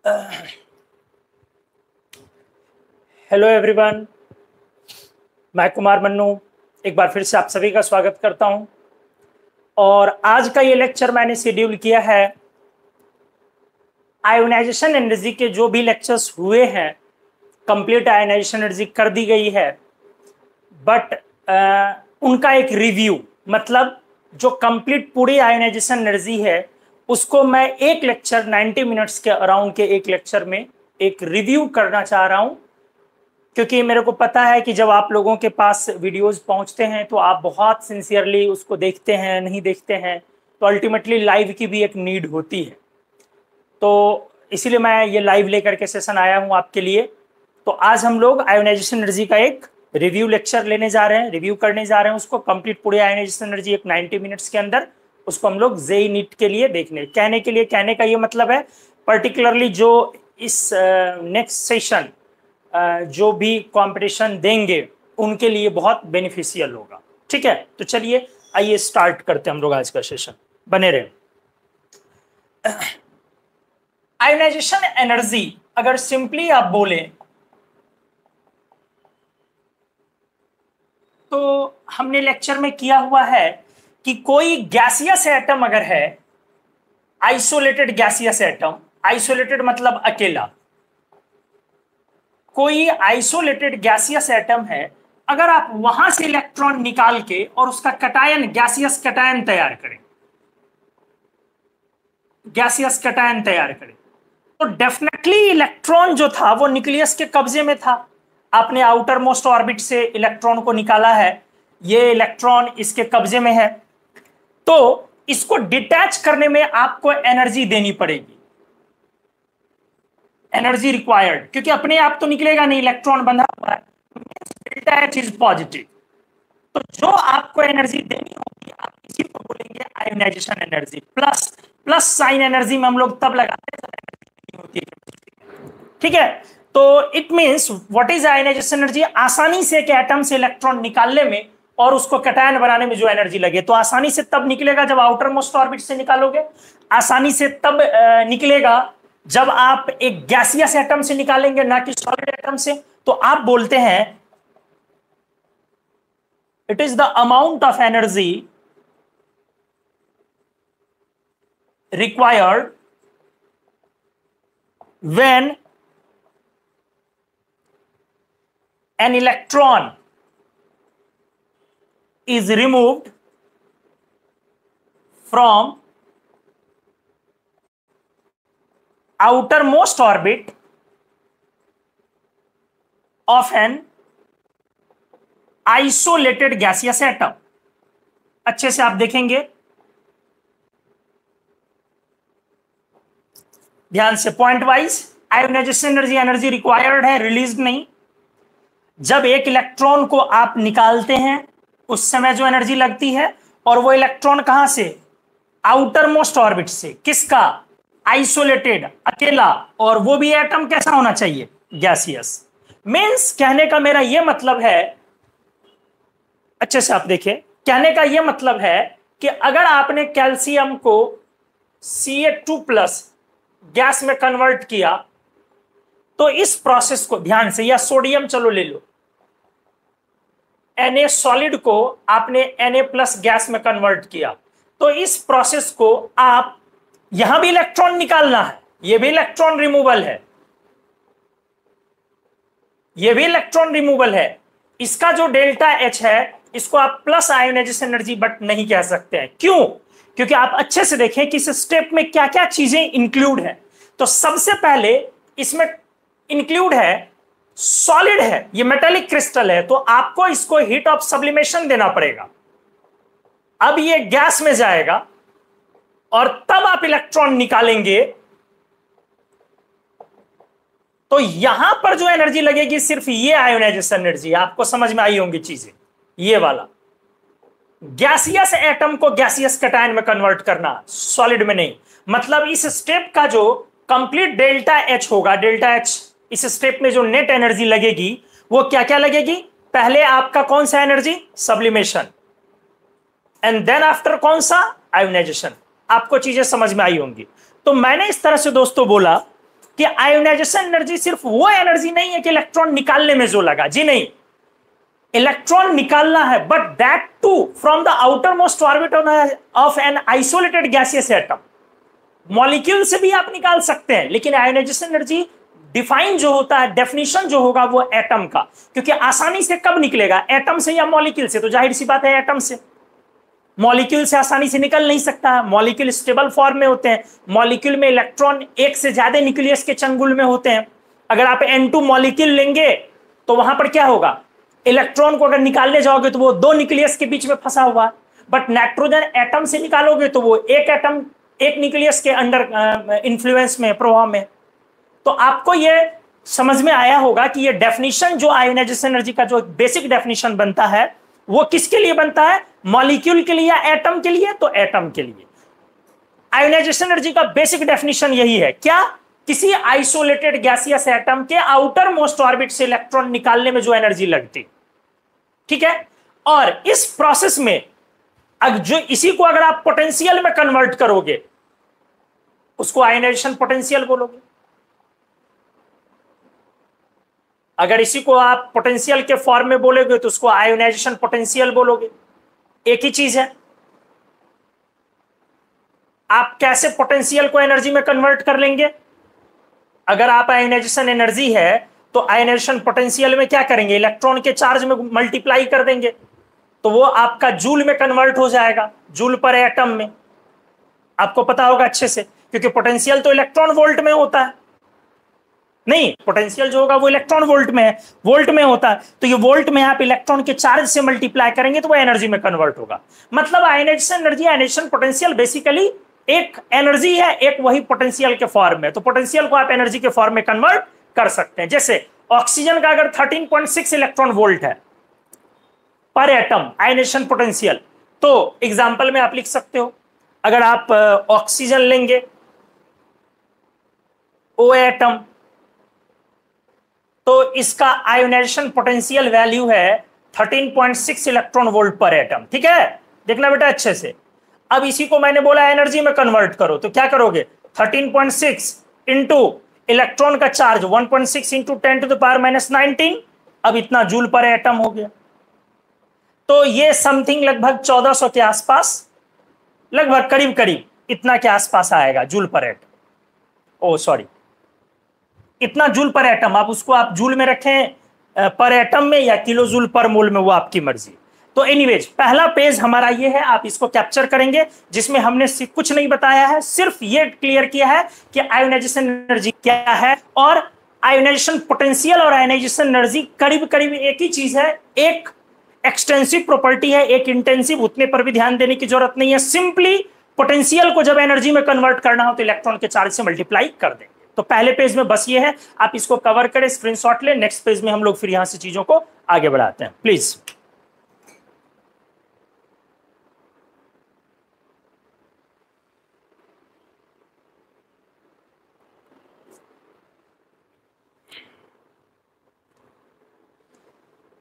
Hello everyone, मैं कुमार मन्नू एक बार फिर से आप सभी का स्वागत करता हूं। और आज का ये लेक्चर मैंने शेड्यूल किया है आयोनाइजेशन एनर्जी के जो भी लेक्चर्स हुए हैं, कंप्लीट आयोनाइजेशन एनर्जी कर दी गई है, बट उनका एक रिव्यू, मतलब जो कंप्लीट पूरी आयोनाइजेशन एनर्जी है उसको मैं एक लेक्चर 90 मिनट्स के अराउंड के एक लेक्चर में एक रिव्यू करना चाह रहा हूं। क्योंकि मेरे को पता है कि जब आप लोगों के पास वीडियोस पहुंचते हैं तो आप बहुत सिंसियरली उसको देखते हैं, नहीं देखते हैं, तो अल्टीमेटली लाइव की भी एक नीड होती है। तो इसीलिए मैं ये लाइव लेकर के सेशन आया हूं आपके लिए। तो आज हम लोग आयोनाइजेशन एनर्जी का एक रिव्यू लेक्चर लेने जा रहे हैं, रिव्यू करने जा रहे हैं उसको कंप्लीट पूरी आयोनाइजेशन एनर्जी एक 90 मिनट्स के अंदर। उसको हम लोग जेई नीट के लिए देखने, कहने का ये मतलब है पर्टिकुलरली जो इस नेक्स्ट सेशन जो भी कंपटीशन देंगे उनके लिए बहुत बेनिफिशियल होगा। ठीक है, तो चलिए आइए स्टार्ट करते हैं हम लोग आज का सेशन। बने रहे। आयोनाइजेशन एनर्जी अगर सिंपली आप बोले तो हमने लेक्चर में किया हुआ है कि कोई गैसियस एटम अगर है, आइसोलेटेड गैसियस एटम, आइसोलेटेड मतलब अकेला, कोई आइसोलेटेड गैसियस एटम है, अगर आप वहां से इलेक्ट्रॉन निकाल के और उसका कटायन, गैसियस कटायन तैयार करें, गैसियस कटायन तैयार करें, तो डेफिनेटली इलेक्ट्रॉन जो था वो न्यूक्लियस के कब्जे में था। आपने आउटर मोस्ट ऑर्बिट से इलेक्ट्रॉन को निकाला है, ये इलेक्ट्रॉन इसके कब्जे में है, तो इसको डिटैच करने में आपको एनर्जी देनी पड़ेगी, एनर्जी रिक्वायर्ड, क्योंकि अपने आप तो निकलेगा नहीं, इलेक्ट्रॉन बंधा हुआ है, डेल्टा एच इज पॉजिटिव। तो जो आपको एनर्जी देनी होगी आप इसी को बोलेंगे ionisation energy. Plus plus sign energy में हम लोग तब लगाते हैं जब एनर्जी होती है। ठीक है, तो it means what is ionisation energy? आसानी से एक एटम से इलेक्ट्रॉन निकालने में और उसको कटायन बनाने में जो एनर्जी लगे, तो आसानी से तब निकलेगा जब आउटर मोस्ट ऑर्बिट से निकालोगे, आसानी से तब निकलेगा जब आप एक गैसियस एटम से निकालेंगे, ना कि सॉलिड एटम से। तो आप बोलते हैं it is the amount of energy required when an electron is removed from outermost orbit of an isolated gaseous atom। अच्छे से आप देखेंगे, ध्यान से, point wise. Ionisation energy, energy required है, रिलीज नहीं। जब एक इलेक्ट्रॉन को आप निकालते हैं उस समय जो एनर्जी लगती है, और वो इलेक्ट्रॉन कहां से? आउटर मोस्ट ऑर्बिट से। किसका? आइसोलेटेड, अकेला, और वो भी एटम कैसा होना चाहिए? गैसियस। मींस कहने का मेरा यह मतलब है, अच्छे से आप देखिए, कहने का यह मतलब है कि अगर आपने कैल्शियम को Ca2+ गैस में कन्वर्ट किया, तो इस प्रोसेस को ध्यान से, या सोडियम चलो ले लो, Na सॉलिड को आपने Na+ गैस में कन्वर्ट किया, तो इस प्रोसेस को आप, यहां भी इलेक्ट्रॉन निकालना है, यह भी इलेक्ट्रॉन रिमूवल है, यह भी इलेक्ट्रॉन रिमूवल है। इसका जो डेल्टा H है इसको आप प्लस आयोनाइजेशन एनर्जी बट नहीं कह सकते हैं। क्यों? क्योंकि आप अच्छे से देखें कि इस स्टेप में क्या क्या चीजें इंक्लूड है। तो सबसे पहले इसमें इंक्लूड है, सॉलिड है, ये मेटालिक क्रिस्टल है, तो आपको इसको हीट ऑफ सब्लिमेशन देना पड़ेगा। अब ये गैस में जाएगा और तब आप इलेक्ट्रॉन निकालेंगे, तो यहां पर जो एनर्जी लगेगी सिर्फ ये आयोनाइजेशन एनर्जी। आपको समझ में आई होंगी चीजें, ये वाला गैसियस एटम को गैसियस कटायन में कन्वर्ट करना, सॉलिड में नहीं। मतलब इस स्टेप का जो कंप्लीट डेल्टा एच होगा, डेल्टा एच, इस स्टेप में जो नेट एनर्जी लगेगी वो क्या क्या लगेगी? पहले आपका कौन सा energy? Sublimation, and then after कौन सा? आयोनाइजेशन। आपको चीजें समझ में आई होंगी। तो मैंने इस तरह से दोस्तों बोला कि आयोनाइजेशन एनर्जी सिर्फ वो एनर्जी नहीं है कि इलेक्ट्रॉन निकालने में जो लगा, जी नहीं, इलेक्ट्रॉन निकालना है, but that too from the outermost orbit of an isolated gaseous atom. Molecule से भी आप निकाल सकते हैं, लेकिन आयोनाइजेशन एनर्जी डिफाइन जो होता है, डेफिनेशन जो होगा वो एटम का, क्योंकि आसानी से कब निकलेगा, एटम से या मॉलिक्यूल से, तो जाहिर सी बात है एटम से। मॉलिक्यूल से आसानी से निकल नहीं सकता, मॉलिक्यूल स्टेबल फॉर्म में होते हैं, मॉलिक्यूल में इलेक्ट्रॉन एक से ज्यादा न्यूक्लियस के चंगुल में होते हैं। अगर आप N2 मॉलिक्यूल लेंगे तो वहां पर क्या होगा, इलेक्ट्रॉन को अगर निकालने जाओगे तो वो दो न्यूक्लियस के बीच में फंसा हुआ, बट नाइट्रोजन एटम से निकालोगे तो वो एक एटम एक न्यूक्लियस के अंडर इंफ्लुएंस में, प्रभाव में। तो आपको ये समझ में आया होगा कि ये डेफिनेशन जो आयोनाइजेशन एनर्जी का जो बेसिक डेफिनेशन बनता है वो किसके लिए बनता है, मॉलिक्यूल के लिए या एटम के लिए, तो एटम के लिए। आयोनाइजेशन एनर्जी का बेसिक डेफिनेशन यही है, क्या, किसी आइसोलेटेड गैसियस एटम के आउटर मोस्ट ऑर्बिट से इलेक्ट्रॉन निकालने में जो एनर्जी लगती, ठीक है। और इस प्रोसेस में जो इसी को अगर आप पोटेंशियल में कन्वर्ट करोगे उसको आयोनाइजेशन पोटेंशियल बोलोगे। अगर इसी को आप पोटेंशियल के फॉर्म में बोलोगे तो उसको आयोनाइजेशन पोटेंशियल बोलोगे, एक ही चीज है। आप कैसे पोटेंशियल को एनर्जी में कन्वर्ट कर लेंगे, अगर आप आयोनाइजेशन एनर्जी है तो आयोनाइजेशन पोटेंशियल में क्या करेंगे, इलेक्ट्रॉन के चार्ज में मल्टीप्लाई कर देंगे, तो वो आपका जूल में कन्वर्ट हो जाएगा, जूल पर एटम में। आपको पता होगा अच्छे से, क्योंकि पोटेंशियल तो इलेक्ट्रॉन वोल्ट में होता है, नहीं, पोटेंशियल जो होगा वो इलेक्ट्रॉन वोल्ट में है, वोल्ट में होता है, तो ये वोल्ट में आप इलेक्ट्रॉन के चार्ज से मल्टीप्लाई करेंगे तो वो एनर्जी में कन्वर्ट होगा। मतलब ionisation energy, ionisation potential basically एक एनर्जी है, एक वही पोटेंशियल के फॉर्म में, तो पोटेंशियल को आप एनर्जी के फॉर्म में कन्वर्ट कर सकते हैं। जैसे ऑक्सीजन का अगर 13.6 इलेक्ट्रॉन वोल्ट है पर एटम आयोनाइजेशन पोटेंशियल, तो एग्जांपल में आप लिख सकते हो, अगर आप ऑक्सीजन लेंगे ओ एटम, तो इसका आयोनाइजेशन पोटेंशियल वैल्यू है 13.6 इलेक्ट्रॉन वोल्ट पर एटम, ठीक है, देखना बेटा अच्छे से। अब इसी को मैंने बोला एनर्जी में कन्वर्ट करो, तो क्या करोगे, 13.6 इंटू इलेक्ट्रॉन का चार्ज 1.6 इंटू 10⁻⁻19, अब इतना जूल पर एटम हो गया। तो ये समथिंग लगभग 1400 के आसपास, लगभग करीब करीब इतना के आसपास आएगा जूल पर एटम, ओ सॉरी, इतना जूल पर एटम। आप उसको आप जूल में रखें पर एटम में या किलो जूल पर मोल में, वो आपकी मर्जी। तो एनीवेज पहला पेज हमारा ये है, आप इसको कैप्चर करेंगे, जिसमें हमने कुछ नहीं बताया है, सिर्फ ये क्लियर किया है कि आयोनाइजेशन एनर्जी क्या है, और आयोनाइजेशन पोटेंशियल और आयोनाइजेशन एनर्जी करीब करीब एक ही चीज है, एक एक्सटेंसिव प्रॉपर्टी है, एक इंटेंसिव, उतने पर भी ध्यान देने की जरूरत नहीं है। सिंपली पोटेंशियल को जब एनर्जी में कन्वर्ट करना हो तो इलेक्ट्रॉन के चार्ज से मल्टीप्लाई कर देंगे। तो पहले पेज में बस ये है, आप इसको कवर करें, स्क्रीनशॉट लें, नेक्स्ट पेज में हम लोग फिर यहां से चीजों को आगे बढ़ाते हैं, प्लीज।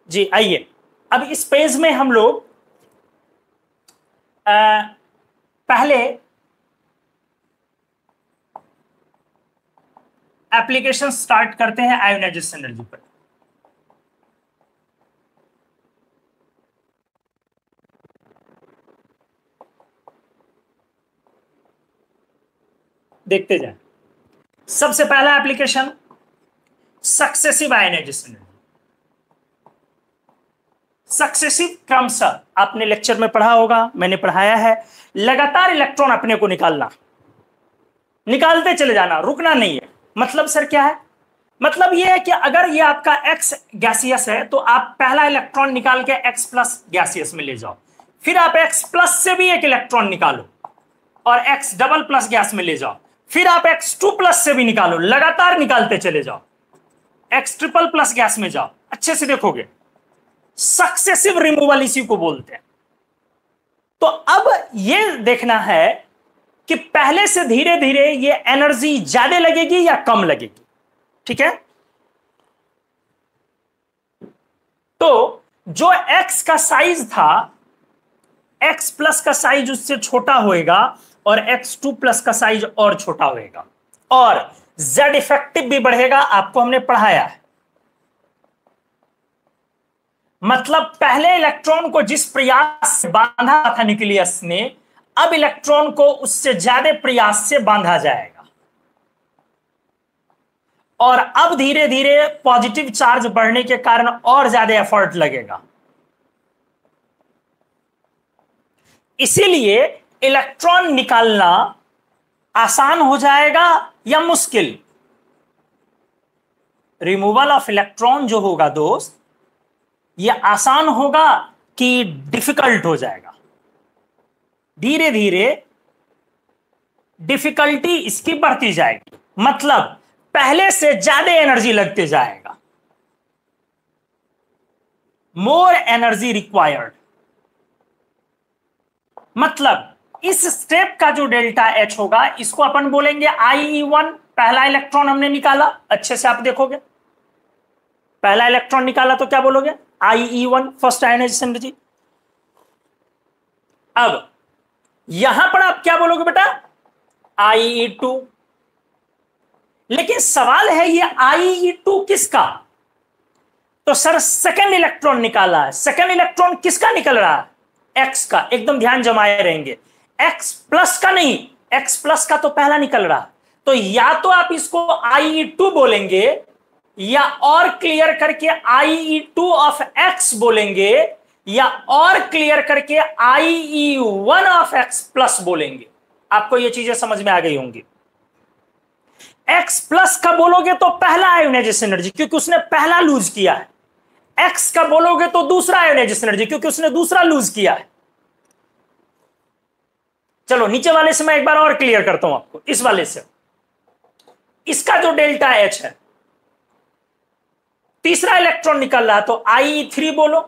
जी आइए, अब इस पेज में हम लोग पहले एप्लीकेशन स्टार्ट करते हैं आयोनाइजेशन एनर्जी पर। देखते जाएं। सबसे पहला application successive ionisation energy. Successive क्रमशः आपने लेक्चर में पढ़ा होगा, मैंने पढ़ाया है, लगातार इलेक्ट्रॉन अपने को निकालना, निकालते चले जाना, रुकना नहीं है। मतलब सर क्या है, मतलब यह है कि अगर ये आपका X गैसियस है तो आप पहला इलेक्ट्रॉन निकाल के X प्लस गैसियस में ले जाओ, फिर आप X प्लस से भी एक इलेक्ट्रॉन निकालो और X डबल प्लस गैस में ले जाओ, फिर आप X2 प्लस से भी निकालो, लगातार निकालते चले जाओ, X ट्रिपल प्लस गैस में जाओ, अच्छे से देखोगे, सक्सेसिव रिमूवल इसी को बोलते हैं। तो अब यह देखना है कि पहले से धीरे धीरे ये एनर्जी ज्यादा लगेगी या कम लगेगी, ठीक है। तो जो X का साइज था, X प्लस का साइज उससे छोटा होएगा और X2 प्लस का साइज और छोटा होएगा, और जेड इफेक्टिव भी बढ़ेगा, आपको हमने पढ़ाया है। मतलब पहले इलेक्ट्रॉन को जिस प्रयास से बांधा था न्यूक्लियस ने, अब इलेक्ट्रॉन को उससे ज्यादा प्रयास से बांधा जाएगा, और अब धीरे धीरे पॉजिटिव चार्ज बढ़ने के कारण और ज्यादा एफर्ट लगेगा। इसीलिए इलेक्ट्रॉन निकालना आसान हो जाएगा या मुश्किल? रिमूवल ऑफ इलेक्ट्रॉन जो होगा दोस्त, यह आसान होगा कि डिफिकल्ट हो जाएगा? धीरे धीरे डिफिकल्टी इसकी बढ़ती जाएगी, मतलब पहले से ज्यादा एनर्जी लगते जाएगा, मोर एनर्जी रिक्वायर्ड। मतलब इस स्टेप का जो डेल्टा एच होगा, इसको अपन बोलेंगे IE1। पहला इलेक्ट्रॉन हमने निकाला, अच्छे से आप देखोगे, पहला इलेक्ट्रॉन निकाला तो क्या बोलोगे? IE1, first ionisation energy. अब यहां पर आप क्या बोलोगे बेटा? IE2। लेकिन सवाल है ये IE2 किसका? तो सर सेकेंड इलेक्ट्रॉन निकाला है। सेकेंड इलेक्ट्रॉन किसका निकल रहा है? X का। एकदम ध्यान जमाए रहेंगे, X प्लस का नहीं, X प्लस का तो पहला निकल रहा। तो या तो आप इसको IE2 बोलेंगे, या और क्लियर करके IE2 ऑफ X बोलेंगे, या और क्लियर करके IE1 ऑफ X प्लस बोलेंगे। आपको ये चीजें समझ में आ गई होंगी। X प्लस का बोलोगे तो पहला आयोनाइजेशन एनर्जी, क्योंकि उसने पहला लूज किया है। X का बोलोगे तो दूसरा आयोनाइजेशन एनर्जी, क्योंकि उसने दूसरा लूज किया है। चलो नीचे वाले से मैं एक बार और क्लियर करता हूं आपको। इस वाले से इसका जो डेल्टा एच है, तीसरा इलेक्ट्रॉन निकल रहा, तो IE3 बोलो।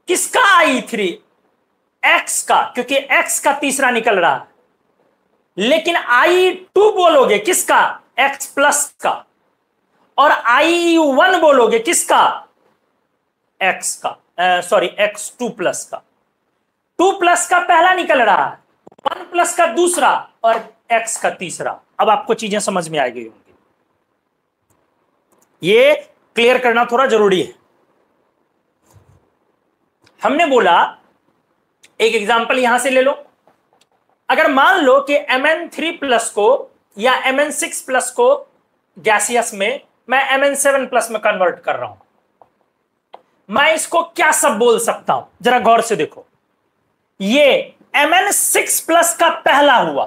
किसका IE3? X का, क्योंकि X का तीसरा निकल रहा है। लेकिन IE2 बोलोगे किसका? X प्लस का। और IE1 बोलोगे किसका? X का, सॉरी X2 प्लस का। 2 प्लस का पहला निकल रहा है, 1 प्लस का दूसरा, और X का तीसरा। अब आपको चीजें समझ में आ गई होंगी। ये क्लियर करना थोड़ा जरूरी है। हमने बोला, एक एग्जांपल यहां से ले लो। अगर मान लो कि Mn3 प्लस को या Mn6 प्लस को गैसियस में मैं Mn7 प्लस में कन्वर्ट कर रहा हूं, मैं इसको क्या सब बोल सकता हूं? जरा गौर से देखो। ये Mn6 प्लस का पहला हुआ,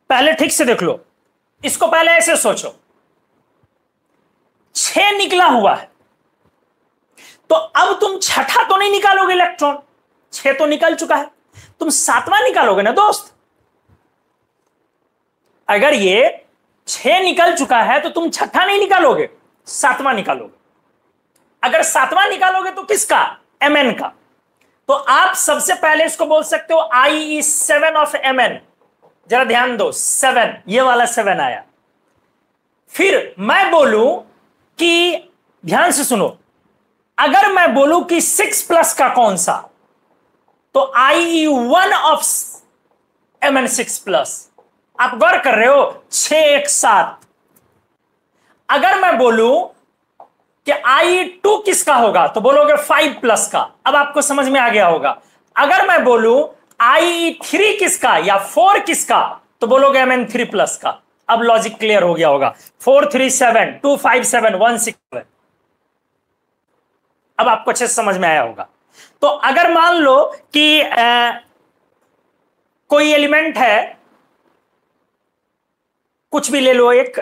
पहले ठीक से देख लो इसको, पहले ऐसे सोचो, 6 निकला हुआ है, तो अब तुम छठा तो नहीं निकालोगे इलेक्ट्रॉन, 6 तो निकल चुका है, तुम 7वां निकालोगे ना दोस्त। अगर ये 6 निकल चुका है तो तुम छठा नहीं निकालोगे, 7वां निकालोगे। अगर 7वां निकालोगे तो किसका? Mn का। तो आप सबसे पहले इसको बोल सकते हो IE7 ऑफ Mn। जरा ध्यान दो, 7, ये वाला 7 आया। फिर मैं बोलूं कि, ध्यान से सुनो, अगर मैं बोलूं कि 6 प्लस का कौन सा, तो IE1 ऑफ Mn6 प्लस। आप गौर कर रहे हो, 6 1 7। अगर मैं बोलूं कि IE2 किसका होगा, तो बोलोगे 5 प्लस का। अब आपको समझ में आ गया होगा। अगर मैं बोलूं IE3 किसका या 4 किसका, तो बोलोगे Mn3 प्लस का। अब लॉजिक क्लियर हो गया होगा। 4 3 7 2 5 7 1 6 7। अब आपको अच्छे से समझ में आया होगा। तो अगर मान लो कि कोई एलिमेंट है, कुछ भी ले लो, एक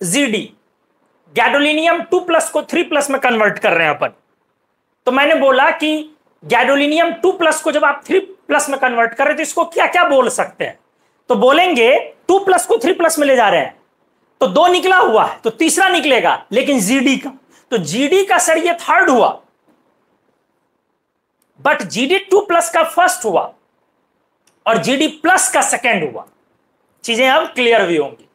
ZD, गैडोलिनियम 2 प्लस को 3 प्लस में कन्वर्ट कर रहे हैं अपन। तो मैंने बोला कि गैडोलिनियम 2 प्लस को जब आप 3 प्लस में कन्वर्ट कर रहे हैं, तो इसको क्या क्या बोल सकते हैं? तो बोलेंगे 2 प्लस को 3 प्लस में ले जा रहे हैं, तो 2 निकला हुआ है, तो तीसरा निकलेगा, लेकिन GD का, तो GD का सर ये थर्ड हुआ, बट GD 2 प्लस का फर्स्ट हुआ और GD प्लस का सेकेंड हुआ। चीजें अब क्लियर हुई होंगी।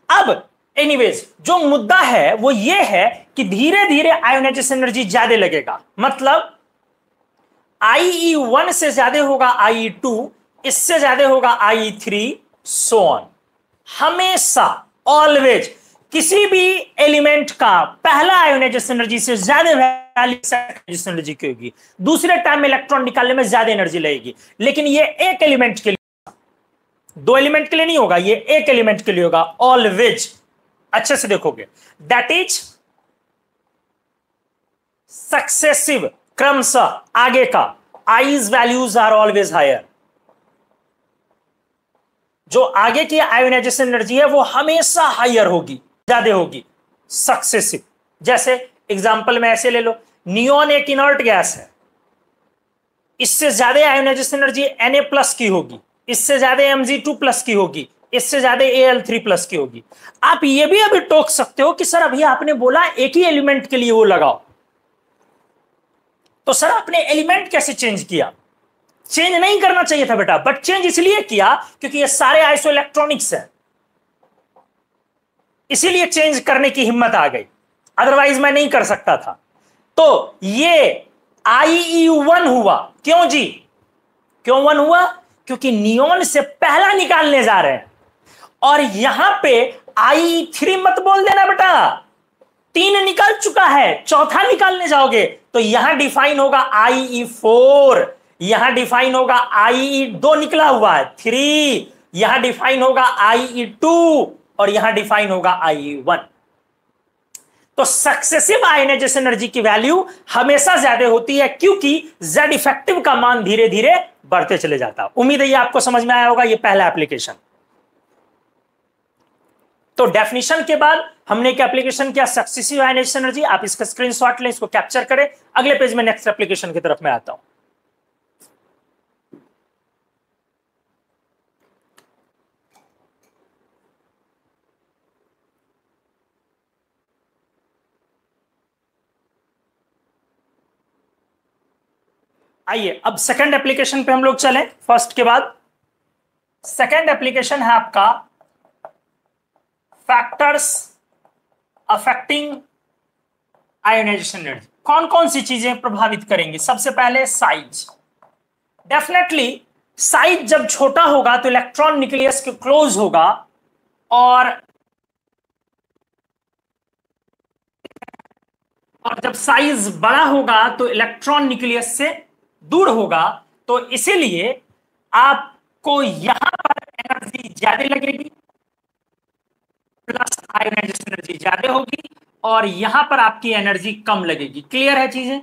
अब एनीवेज जो मुद्दा है वो ये है कि धीरे धीरे आयोनाइजेशन एनर्जी ज्यादा लगेगा, मतलब IE1 से ज्यादा होगा IE2, इससे ज्यादा होगा Ie3 सो ऑन। हमेशा ऑलवेज किसी भी एलिमेंट का पहला आयोनाइजेशन एनर्जी से ज्यादा वैल्यू आयोनाइजेशन एनर्जी की होगी, दूसरे टाइम में इलेक्ट्रॉन निकालने में ज्यादा एनर्जी लगेगी। लेकिन ये एक एलिमेंट के लिए, दो एलिमेंट के लिए नहीं होगा, ये एक एलिमेंट के लिए होगा ऑलवेज। अच्छे से देखोगे, दैट इज सक्सेसिव, क्रमशः आगे का IEs values are always higher. जो आगे की आयोनाइजेशन एनर्जी है वो हमेशा हायर होगी, ज्यादा होगी, सक्सेसिव। जैसे एग्जांपल में ऐसे ले लो, नियोन एक इनर्ट गैस है, इससे ज्यादा आयोनाइजेशन एनर्जी Na+ की होगी, इससे ज्यादा Mg2+ की होगी, इससे ज्यादा Al3+ की होगी। आप ये भी अभी टोक सकते हो कि सर अभी आपने बोला एक ही एलिमेंट के लिए वो लगाओ, तो सर आपने एलिमेंट कैसे चेंज किया? चेंज नहीं करना चाहिए था बेटा, बट चेंज इसलिए किया क्योंकि ये सारे आइसो इलेक्ट्रॉनिक्स है, इसीलिए चेंज करने की हिम्मत आ गई, अदरवाइज मैं नहीं कर सकता था। तो ये IE1 हुआ, क्यों जी? क्यों 1 हुआ? क्योंकि नियोन से पहला निकालने जा रहे हैं। और यहां पे IE3 मत बोल देना बेटा, 3 निकल चुका है, चौथा निकालने जाओगे तो यहां डिफाइन होगा IE4, यहां डिफाइन होगा IE2 निकला हुआ है 3, यहां डिफाइन होगा IE2 और यहां डिफाइन होगा IE1। तो सक्सेसिव आयोनाइजेशन एनर्जी की वैल्यू हमेशा ज्यादा होती है क्योंकि Z इफेक्टिव का मान धीरे धीरे बढ़ते चले जाता। उम्मीद है ये आपको समझ में आया होगा, ये पहला एप्लीकेशन। तो डेफिनेशन के बाद हमने एक एप्लीकेशन किया सक्सेसिव आयोनाइजेशन एनर्जी। आप इसका स्क्रीनशॉट लें, इसको कैप्चर करें। अगले पेज में नेक्स्ट एप्लीकेशन की तरफ मैं आता हूं। आइए अब सेकंड एप्लीकेशन पे हम लोग चलें, फर्स्ट के बाद। सेकंड एप्लीकेशन है आपका फैक्टर्स अफेक्टिंग आयोनाइजेशन एनर्जी। कौन कौन सी चीजें प्रभावित करेंगी? सबसे पहले साइज। डेफिनेटली साइज जब छोटा होगा तो इलेक्ट्रॉन न्यूक्लियस के क्लोज होगा, और जब साइज बड़ा होगा तो इलेक्ट्रॉन न्यूक्लियस से दूर होगा। तो इसीलिए आपको यहां पर एनर्जी ज्यादा लगेगी, प्लस आयोनाइजेशन एनर्जी ज्यादा होगी, और यहां पर आपकी एनर्जी कम लगेगी। क्लियर है चीजें?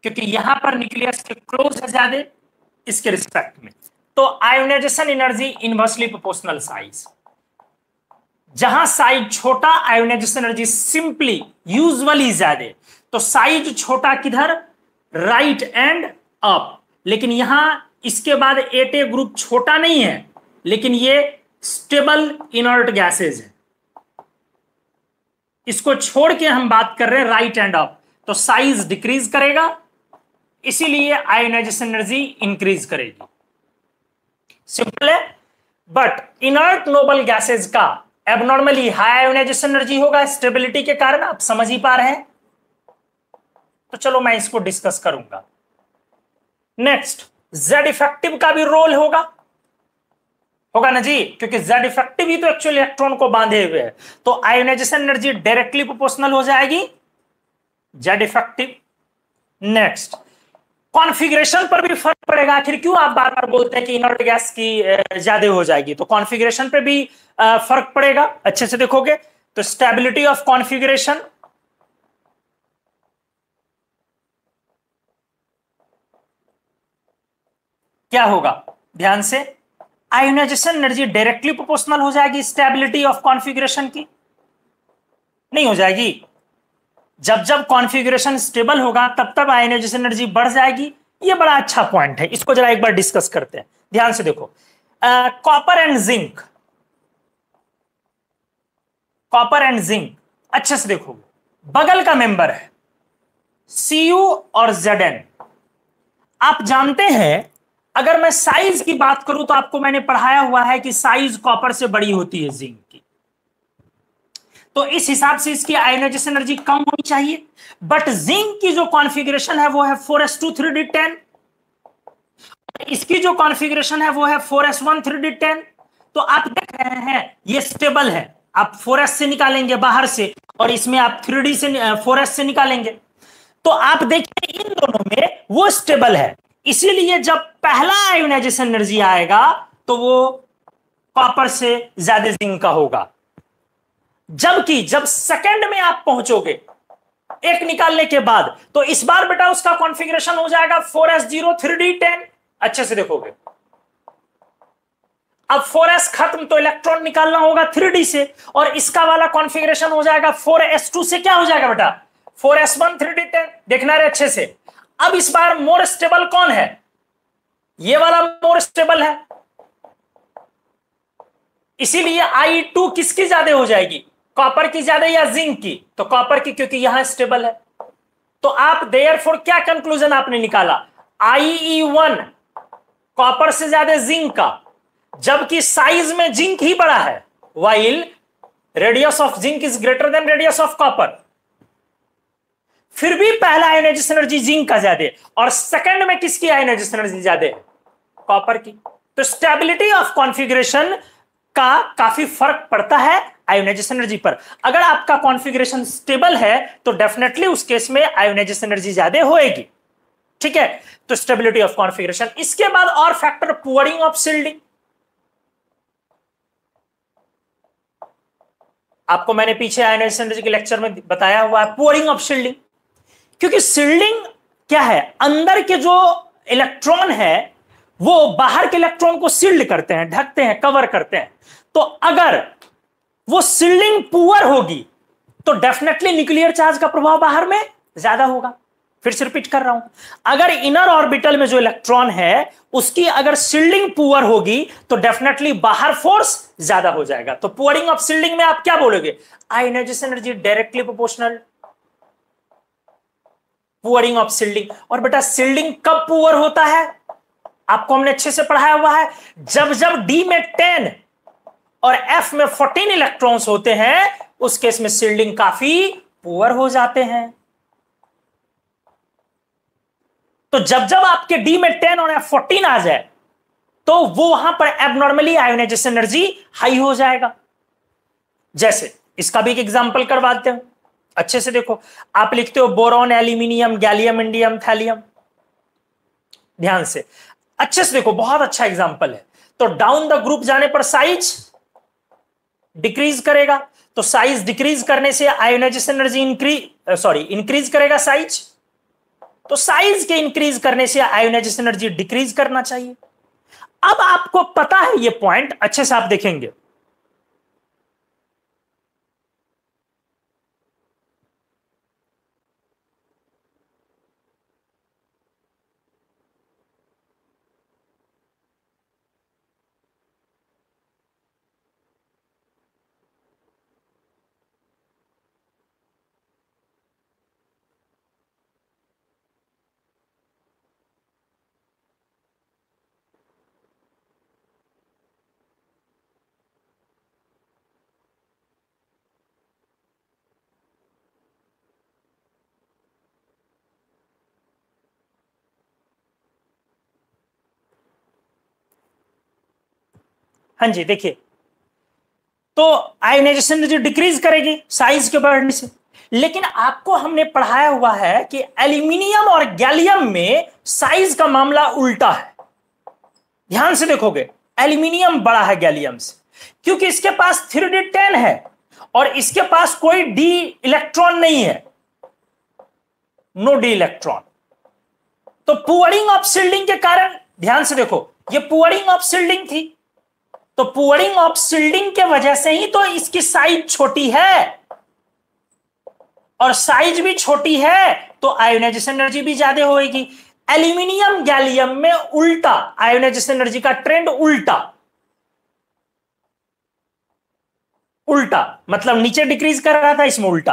क्योंकि यहां पर न्यूक्लियस के क्लोज है ज्यादा इसके रिस्पेक्ट में। तो ionisation energy inversely proportional size. जहां साइज छोटा, आयोनाइजेशन एनर्जी सिंपली यूजुअली ज्यादा। तो साइज छोटा किधर? Right end up. लेकिन यहां इसके बाद 8A ग्रुप छोटा नहीं है, लेकिन ये स्टेबल इनर्ट गैसेज है, इसको छोड़ के हम बात कर रहे हैं राइट एंड अप। तो साइज डिक्रीज करेगा, इसीलिए आयोनाइजेशन एनर्जी इंक्रीज करेगी। सिंपल है। बट इनर्ट नोबल गैसेज का एबनॉर्मली हाई आयोनाइजेशन एनर्जी होगा स्टेबिलिटी के कारण। आप समझ ही पा रहे हैं? तो चलो मैं इसको डिस्कस करूंगा। नेक्स्ट, Z इफेक्टिव का भी रोल होगा ना जी, क्योंकि Z इफेक्टिव ही तो एक्चुअली इलेक्ट्रॉन को बांधे हुए है। तो आयोनाइजेशन एनर्जी डायरेक्टली प्रोपोर्शनल हो जाएगी Z इफेक्टिव। नेक्स्ट, कॉन्फ़िगरेशन पर भी फर्क पड़ेगा। आखिर क्यों आप बार बार बोलते हैं कि इनर्ट गैस की ज्यादा हो जाएगी? तो कॉन्फ़िगरेशन पे भी फर्क पड़ेगा। अच्छे से देखोगे तो स्टेबिलिटी ऑफ कॉन्फ़िगरेशन, क्या होगा? ध्यान से, आयोनाइजेशन एनर्जी डायरेक्टली प्रोपोर्शनल हो जाएगी स्टेबिलिटी ऑफ कॉन्फ़िगरेशन की? नहीं हो जाएगी। जब जब कॉन्फ़िगरेशन स्टेबल होगा तब तब आयोनाइजेशन एनर्जी बढ़ जाएगी। ये बड़ा अच्छा पॉइंट है, इसको जरा एक बार डिस्कस करते हैं। ध्यान से देखो, copper and zinc, copper and zinc अच्छे से देखो, बगल का मेंबर है Cu और Zn। आप जानते हैं, अगर मैं साइज की बात करूं तो आपको मैंने पढ़ाया हुआ है कि साइज कॉपर से बड़ी होती है जिंक की, तो इस हिसाब से इसकी आयोनाइजेशन एनर्जी कम होनी चाहिए। बट जिंक की जो कॉन्फ़िगरेशन है वो है 4s2 3d10, इसकी जो कॉन्फ़िगरेशन है वो है 4s1 3d10। तो आप देख रहे हैं ये स्टेबल है, आप 4s से निकालेंगे बाहर से और इसमें आप 3d से 4s से निकालेंगे, तो आप देखिए इन दोनों में वो स्टेबल है। इसीलिए जब पहला आयोनाइजेशन एनर्जी आएगा तो वो कॉपर से ज्यादा जिंक का होगा, जबकि जब सेकंड में आप पहुंचोगे एक निकालने के बाद तो इस बार बेटा उसका कॉन्फ़िगरेशन हो जाएगा 4s0 3d10। अच्छे से देखोगे, अब 4s खत्म तो इलेक्ट्रॉन निकालना होगा 3d से, और इसका वाला कॉन्फ़िगरेशन हो जाएगा 4s2 से क्या हो जाएगा बेटा 4s1 3d10। देखना रे अच्छे से। अब इस बार मोर स्टेबल कौन है, ये वाला मोर स्टेबल है, इसीलिए I2 किसकी ज्यादा हो जाएगी, कॉपर की ज्यादा या जिंक की, तो कॉपर की, क्योंकि यहां स्टेबल है। तो आप देयरफॉर क्या कंक्लूजन आपने निकाला, IE1 कॉपर से ज्यादा जिंक का, जबकि साइज में जिंक ही बड़ा है, while radius of zinc is greater than radius of copper. फिर भी पहला आयोनाइजेशन एनर्जी जिंक का ज्यादा और सेकंड में किसकी आयोनाइजेशन एनर्जी ज्यादा है, कॉपर की। तो स्टेबिलिटी ऑफ कॉन्फ़िगरेशन का काफी फर्क पड़ता है आयोनाइजेशन एनर्जी पर। अगर आपका कॉन्फ़िगरेशन स्टेबल है तो डेफिनेटली उस केस में आयोनाइजेशन एनर्जी ज्यादा होएगी। ठीक है, तो स्टेबिलिटी ऑफ कॉन्फ़िगरेशन। इसके बाद और फैक्टर पुअरिंग ऑफ शिल्डिंग। आपको मैंने पीछे आयोनाइजेशन एनर्जी के लेक्चर में बताया हुआ है पुअरिंग ऑफ शिल्डिंग, क्योंकि शिल्डिंग क्या है, अंदर के जो इलेक्ट्रॉन है वो बाहर के इलेक्ट्रॉन को शील्ड करते हैं, ढकते हैं, कवर करते हैं। तो अगर वो शील्डिंग पुअर होगी तो डेफिनेटली न्यूक्लियर चार्ज का प्रभाव बाहर में ज्यादा होगा। फिर से रिपीट कर रहा हूं, अगर इनर ऑर्बिटल में जो इलेक्ट्रॉन है उसकी अगर शील्डिंग पुअर होगी तो डेफिनेटली बाहर फोर्स ज्यादा हो जाएगा। तो पुअरिंग ऑफ शील्डिंग में आप क्या बोलोगे, ionisation energy directly proportional pouring of shielding. और बेटा शील्डिंग कब पुअर होता है, आपको हमने अच्छे से पढ़ाया हुआ है, जब जब D में 10 और F में 14 इलेक्ट्रॉन्स होते हैं उस केस में शील्डिंग काफी पुअर हो जाते हैं। तो जब जब आपके D में 10 और F14 आ जाए तो वो वहां पर एबनॉर्मली आयोनाइजेशन एनर्जी हाई हो जाएगा। जैसे इसका भी एक एग्जांपल करवाते हैं, अच्छे से देखो। आप लिखते हो boron, aluminium, gallium, indium, thallium, ध्यान से अच्छे से देखो, बहुत अच्छा एग्जांपल है। तो डाउन द ग्रुप जाने पर साइज डिक्रीज करेगा, तो साइज डिक्रीज करने से आयोनाइजेशन एनर्जी इंक्रीज करेगा साइज, तो साइज के इंक्रीज करने से आयोनाइजेशन एनर्जी डिक्रीज करना चाहिए। अब आपको पता है ये पॉइंट, अच्छे से आप देखेंगे। हाँ जी, देखिए, तो आयोनाइजेशन एनर्जी डिक्रीज करेगी साइज के बढ़ने से। लेकिन आपको हमने पढ़ाया हुआ है कि एल्यूमिनियम और गैलियम में साइज का मामला उल्टा है। ध्यान से देखोगे, एल्यूमिनियम बड़ा है गैलियम से, क्योंकि इसके पास 3d10 है और इसके पास कोई d इलेक्ट्रॉन नहीं है, नो d इलेक्ट्रॉन। तो पुअरिंग ऑफ शील्डिंग के कारण, ध्यान से देखो, ये पुअरिंग ऑफ शील्डिंग थी, तो पुअरिंग ऑफ शील्डिंग के वजह से ही तो इसकी साइज छोटी है, और साइज भी छोटी है तो आयोनाइजेशन एनर्जी भी ज्यादा होगी। एल्यूमिनियम गैलियम में उल्टा, आयोनाइजेशन एनर्जी का ट्रेंड उल्टा, उल्टा मतलब नीचे डिक्रीज कर रहा था, इसमें उल्टा।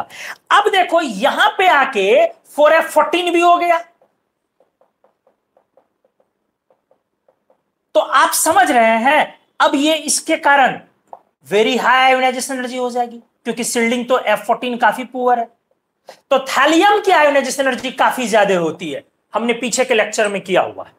अब देखो यहां पे आके 4f14 भी हो गया, तो आप समझ रहे हैं अब ये इसके कारण वेरी हाई आयोनाइजेशन एनर्जी हो जाएगी, क्योंकि शील्डिंग तो F14 काफी पुअर है। तो थैलियम की आयोनाइजेशन एनर्जी काफी ज्यादा होती है, हमने पीछे के लेक्चर में किया हुआ है।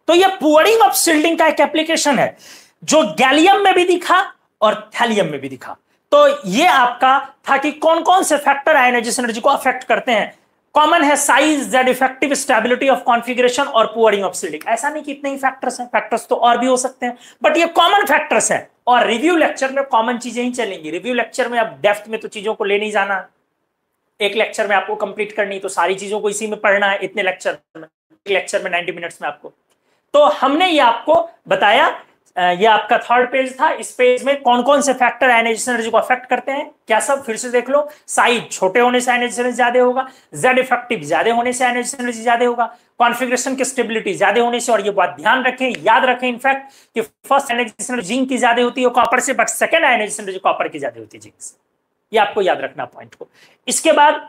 तो ये पुअरिंग ऑफ शील्डिंग का एक एप्लीकेशन है जो गैलियम में भी दिखा और थैलियम में भी दिखा। तो ये आपका था कि कौन कौन से फैक्टर आयोनाइजेशन एनर्जी को अफेक्ट करते हैं। कॉमन है size, Z effective, stability of configuration और पुअरिंग ऑफ शील्डिंग। ऐसा नहीं कि इतने ही फैक्टर्स हैं, फैक्टर्स तो और भी हो सकते हैं, बट ये कॉमन फैक्टर्स हैं। और रिव्यू लेक्चर में कॉमन चीजें ही चलेंगी। रिव्यू लेक्चर में अब डेप्थ में तो चीजों को ले नहीं जाना, एक लेक्चर में आपको कंप्लीट करनी, तो सारी चीजों को इसी में पढ़ना है इतने लेक्चर में, एक लेक्चर में 90 मिनट्स में आपको। तो हमने ये आपको बताया, ये आपका थर्ड पेज था। इस पेज में कौन कौन से फैक्टर आयोनाइजेशन एनर्जी को अफेक्ट करते हैं, क्या सब, फिर से देख लो। साइज छोटे होने से आयोनाइजेशन एनर्जी ज्यादा होगा, जेड इफेक्टिव ज्यादा होने से आयोनाइजेशन एनर्जी ज्यादा होगा, कॉन्फ़िगरेशन की स्टेबिलिटी ज्यादा होने से, और ये बात ध्यान रखें, याद रखें इनफैक्ट कि फर्स्ट आयोनाइजेशन एनर्जी जिंक की ज्यादा होती है कॉपर से, but second ionisation energy copper की ज्यादा होती है जिंक से। ये आपको याद रखना पॉइंट को। इसके बाद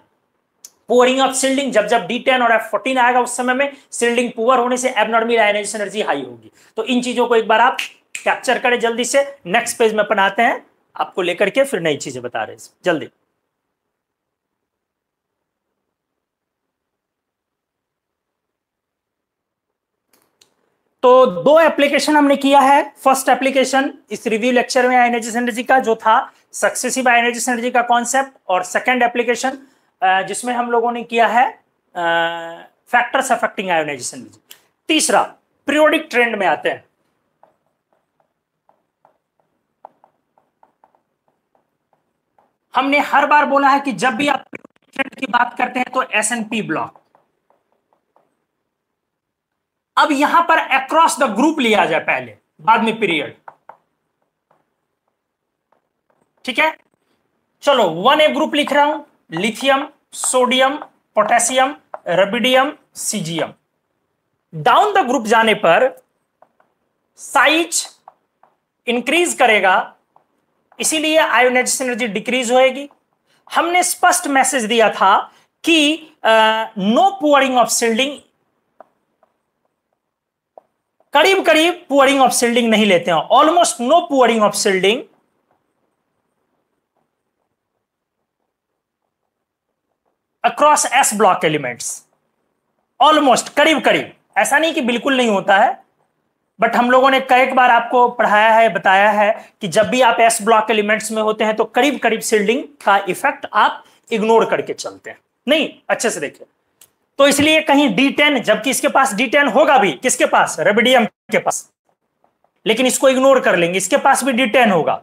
पुअरिंग ऑफ शील्डिंग, जब जब D10 और F14 आएगा उस समय में शील्डिंग पुअर होने से एबनॉर्मल आयोनाइजेशन एनर्जी हाई होगी। तो इन चीजों को एक बार आप कैप्चर करें जल्दी से। नेक्स्ट पेज में बनाते हैं आपको लेकर के, फिर नई चीजें बता रहे हैं जल्दी। तो दो एप्लीकेशन हमने किया है। फर्स्ट एप्लीकेशन इस रिव्यू लेक्चर में आयोनाइजेशन एनर्जी का जो था सक्सेसिव आयोनाइजेशन एनर्जी का कॉन्सेप्ट, और सेकंड एप्लीकेशन जिसमें हम लोगों ने किया है फैक्टर्स अफेक्टिंग आयोनाइजेशन एनर्जी। तीसरा पीरियोडिक ट्रेंड में आते हैं। हमने हर बार बोला है कि जब भी आप पीरियोडिक ट्रेंड की बात करते हैं तो S&P ब्लॉक। अब यहां पर अक्रॉस द ग्रुप लिया जाए पहले, बाद में पीरियड, ठीक है। चलो 1A ग्रुप लिख रहा हूं, lithium, sodium, potassium, rubidium, caesium. Down the group जाने पर साइज इंक्रीज करेगा, इसीलिए आयोनाइजेशन एनर्जी डिक्रीज होएगी। हमने स्पष्ट मैसेज दिया था कि नो पुअरिंग ऑफ शील्डिंग, करीब करीब पुअरिंग ऑफ शील्डिंग नहीं लेते हैं, almost no pouring of shielding across S block elements, almost करीब करीब। ऐसा नहीं कि बिल्कुल नहीं होता है, बट हम लोगों ने कई बार आपको पढ़ाया है, बताया है कि जब भी आप S ब्लॉक एलिमेंट्स में होते हैं तो करीब करीब शील्डिंग का इफेक्ट आप इग्नोर करके चलते हैं। नहीं, अच्छे से देखिए। तो इसलिए कहीं D10, जबकि इसके पास D10 होगा भी, किसके पास, रुबिडियम के पास, लेकिन इसको इग्नोर कर लेंगे। इसके पास भी D10 होगा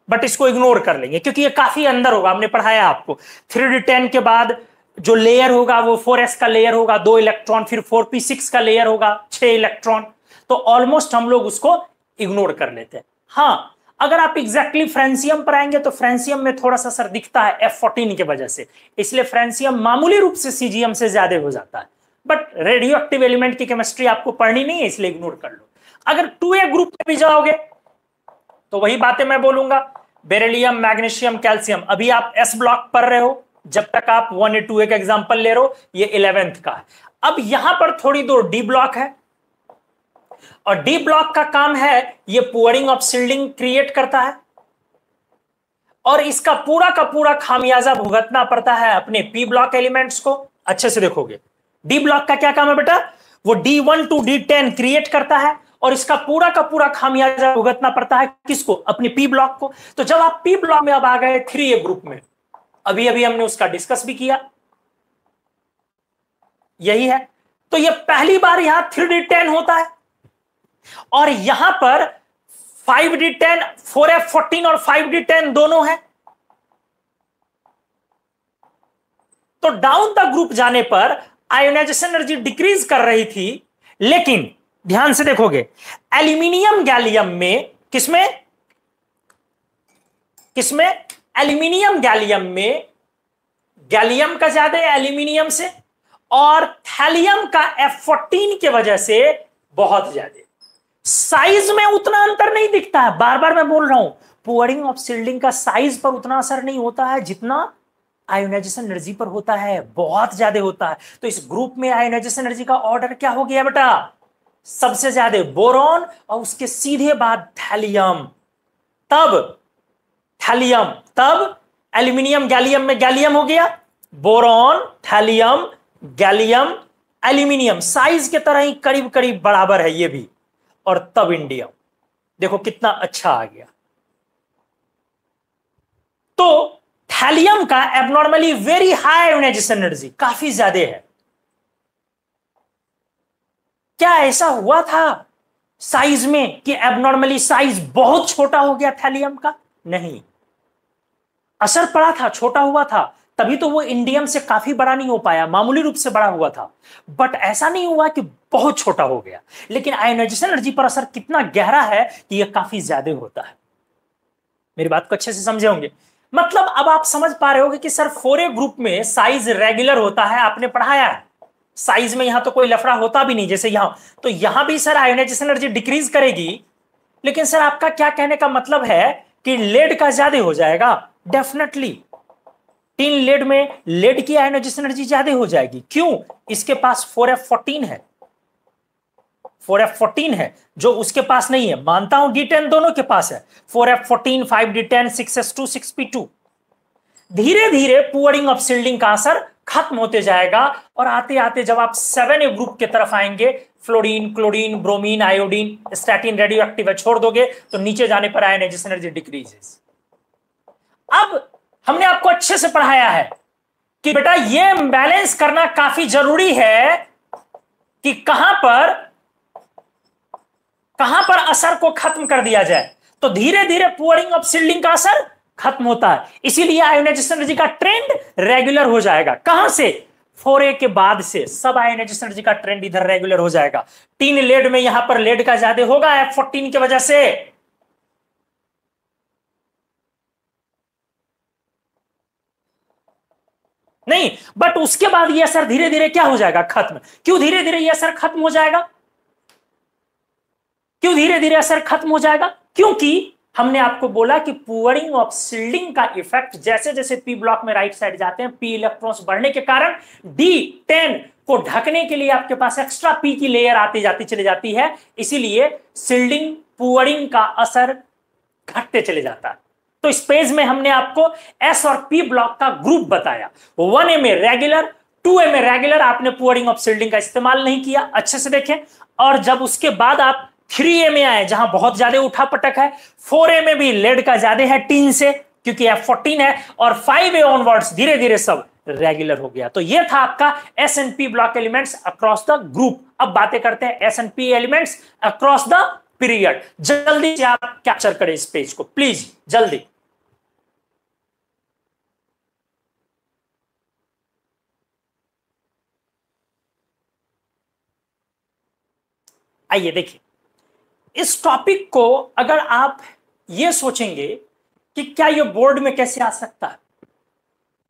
बट इसको इग्नोर कर लेंगे क्योंकि ये काफी अंदर होगा। हमने पढ़ाया आपको 3D10 के बाद जो लेयर होगा वो 4s का लेयर होगा, 2 इलेक्ट्रॉन, फिर 4p6 का लेयर होगा, 6 इलेक्ट्रॉन। तो ऑलमोस्ट हम लोग उसको इग्नोर कर लेते हैं। हाँ, अगर आप एग्जैक्टली फ्रांसियम पर आएंगे तो फ्रांसियम में थोड़ा सा सर दिखता है F14 की वजह से, इसलिए फ्रांसियम मामूली रूप से सीजियम से ज्यादा हो जाता है। बट रेडियो एक्टिव एलिमेंट की केमिस्ट्री आपको पढ़नी नहीं है, इसलिए इग्नोर कर लो। अगर 2A ग्रुप में भी जाओगे तो वही बातें मैं बोलूंगा, बेरिलियम, मैग्नीशियम, कैल्शियम। अभी आप S ब्लॉक पढ़ रहे हो, जब तक आप 1A 2A का एग्जांपल ले रहे हो, ये 11th का है। अब यहां पर थोड़ी दूर D ब्लॉक है, और D ब्लॉक का काम है ये पुअरिंग ऑफ शील्डिंग क्रिएट करता है, और इसका पूरा का पूरा खामियाजा भुगतना पड़ता है अपने P ब्लॉक एलिमेंट्स को। अच्छे से देखोगे, D ब्लॉक का क्या काम है बेटा, वो D1 to D10 क्रिएट करता है, और इसका पूरा का पूरा खामियाजा भुगतना पड़ता है किसको, अपने P ब्लॉक को। तो जब आप P ब्लॉक में अब आ गए 3A ग्रुप में, अभी अभी हमने उसका डिस्कस भी किया, यही है। तो ये पहली बार यहां 3D10 होता है, और यहां पर 5D10, 4F14 और 5D10 दोनों है। तो डाउन द ग्रुप जाने पर आयोनाइजेशन एनर्जी डिक्रीज कर रही थी, लेकिन ध्यान से देखोगे एल्यूमिनियम गैलियम में, किसमें किसमें एल्यूमिनियम गैलियम में गैलियम का ज्यादा है एल्यूमिनियम से, और थैलियम का F14 की वजह से बहुत ज्यादा। साइज में उतना अंतर नहीं दिखता है, बार बार मैं बोल रहा हूं, पुअरिंग ऑफ शील्डिंग का साइज पर उतना असर नहीं होता है जितना आयोनाइजेशन एनर्जी पर होता है, बहुत ज्यादा होता है। तो इस ग्रुप में आयोनाइजेशन एनर्जी का ऑर्डर क्या हो गया बेटा, सबसे ज्यादा बोरॉन, और उसके सीधे बाद थैलियम, तब थैलियम, तब एल्यूमिनियम गैलियम में गैलियम हो गया, boron, thallium, gallium, aluminium size के तरह ही करीब करीब बराबर है ये भी, और तब इंडियम देखो कितना अच्छा आ गया। तो थैलियम का abnormally very high ionisation energy, काफी ज्यादा है। क्या ऐसा हुआ था साइज में कि एबनॉर्मली साइज बहुत छोटा हो गया थैलियम का? नहीं, असर पड़ा था, छोटा हुआ था, तभी तो वो इंडियम से काफी बड़ा नहीं हो पाया, मामूली रूप से बड़ा हुआ था, बट ऐसा नहीं हुआ कि बहुत छोटा हो गया। लेकिन आयोनाइजेशन एनर्जी पर असर कितना गहरा है कि यह काफी ज्यादा होता है। मेरी बात को अच्छे से समझे होंगे। मतलब अब आप समझ पा रहे होगे कि सर 4A ग्रुप में साइज रेगुलर होता है, आपने पढ़ाया है। साइज में यहां तो कोई लफड़ा होता भी नहीं, जैसे यहां तो यहां भी सर आयोनाइजेशन एनर्जी डिक्रीज करेगी। लेकिन सर आपका क्या कहने का मतलब है कि लेड का ज्यादा हो जाएगा? डेफिनेटली टिन लेड में लेड की आयोनाइजेशन एनर्जी ज्यादा हो जाएगी। क्यों? इसके पास 4F14 है, 4F14 है जो उसके पास नहीं है। मानता हूं D10 दोनों के पास है, 4F14, 5D10, 6S2, 6P2। धीरे धीरे पुअरिंग ऑफ शिल्डिंग का असर खत्म होते जाएगा, और आते आते जब आप 7A ग्रुप की तरफ आएंगे, fluorine, chlorine, bromine, iodine, statin radio active छोड़ दोगे तो नीचे जाने पर आयोनाइजेशन एनर्जी डिक्रीजेस। अब हमने आपको अच्छे से पढ़ाया है कि बेटा ये बैलेंस करना काफी जरूरी है कि कहां पर असर को खत्म कर दिया जाए। तो धीरे धीरे पुअरिंग ऑफ शिल्डिंग का असर खत्म होता है, इसीलिए आयोनाइजेशन एनर्जी का ट्रेंड रेगुलर हो जाएगा। कहां से? 4A के बाद से सब आयोनाइजेशन एनर्जी का ट्रेंड इधर रेगुलर हो जाएगा। टिन लेड में यहां पर लेड का ज्यादा होगा F14 की वजह से। नहीं, बट उसके बाद यह असर धीरे धीरे क्या हो जाएगा? खत्म। क्यों धीरे धीरे यह असर खत्म हो जाएगा? क्यों धीरे धीरे असर खत्म हो जाएगा? क्योंकि हमने आपको बोला कि पुअरिंग ऑफ शिल्डिंग का इफेक्ट जैसे जैसे पी ब्लॉक में राइट साइड जाते हैं, पी इलेक्ट्रॉन्स बढ़ने के कारण D10 को ढकने के लिए आपके पास एक्स्ट्रा पी की लेयर आती जाती चली जाती है, इसीलिए शिल्डिंग पुअरिंग का असर घटते चले जाता है। तो इस पेज में हमने आपको एस और पी ब्लॉक का ग्रुप बताया। 1A में रेगुलर, 2A में रेगुलर, आपने पुअरिंग ऑफ शिल्डिंग का इस्तेमाल नहीं किया, अच्छे से देखें। और जब उसके बाद आप 3A में आए जहां बहुत ज्यादा उठा पटक है, 4A में भी लेड का ज्यादा है टीन से क्योंकि F14 है, और 5A ऑनवर्ड्स धीरे धीरे सब रेगुलर हो गया। तो यह था आपका S and P block elements across the group. अब बातें करते हैं S and P elements across the period. जल्दी से आप कैप्चर करें इस पेज को प्लीज, जल्दी। आइए देखिए, इस टॉपिक को अगर आप ये सोचेंगे कि क्या ये बोर्ड में कैसे आ सकता है,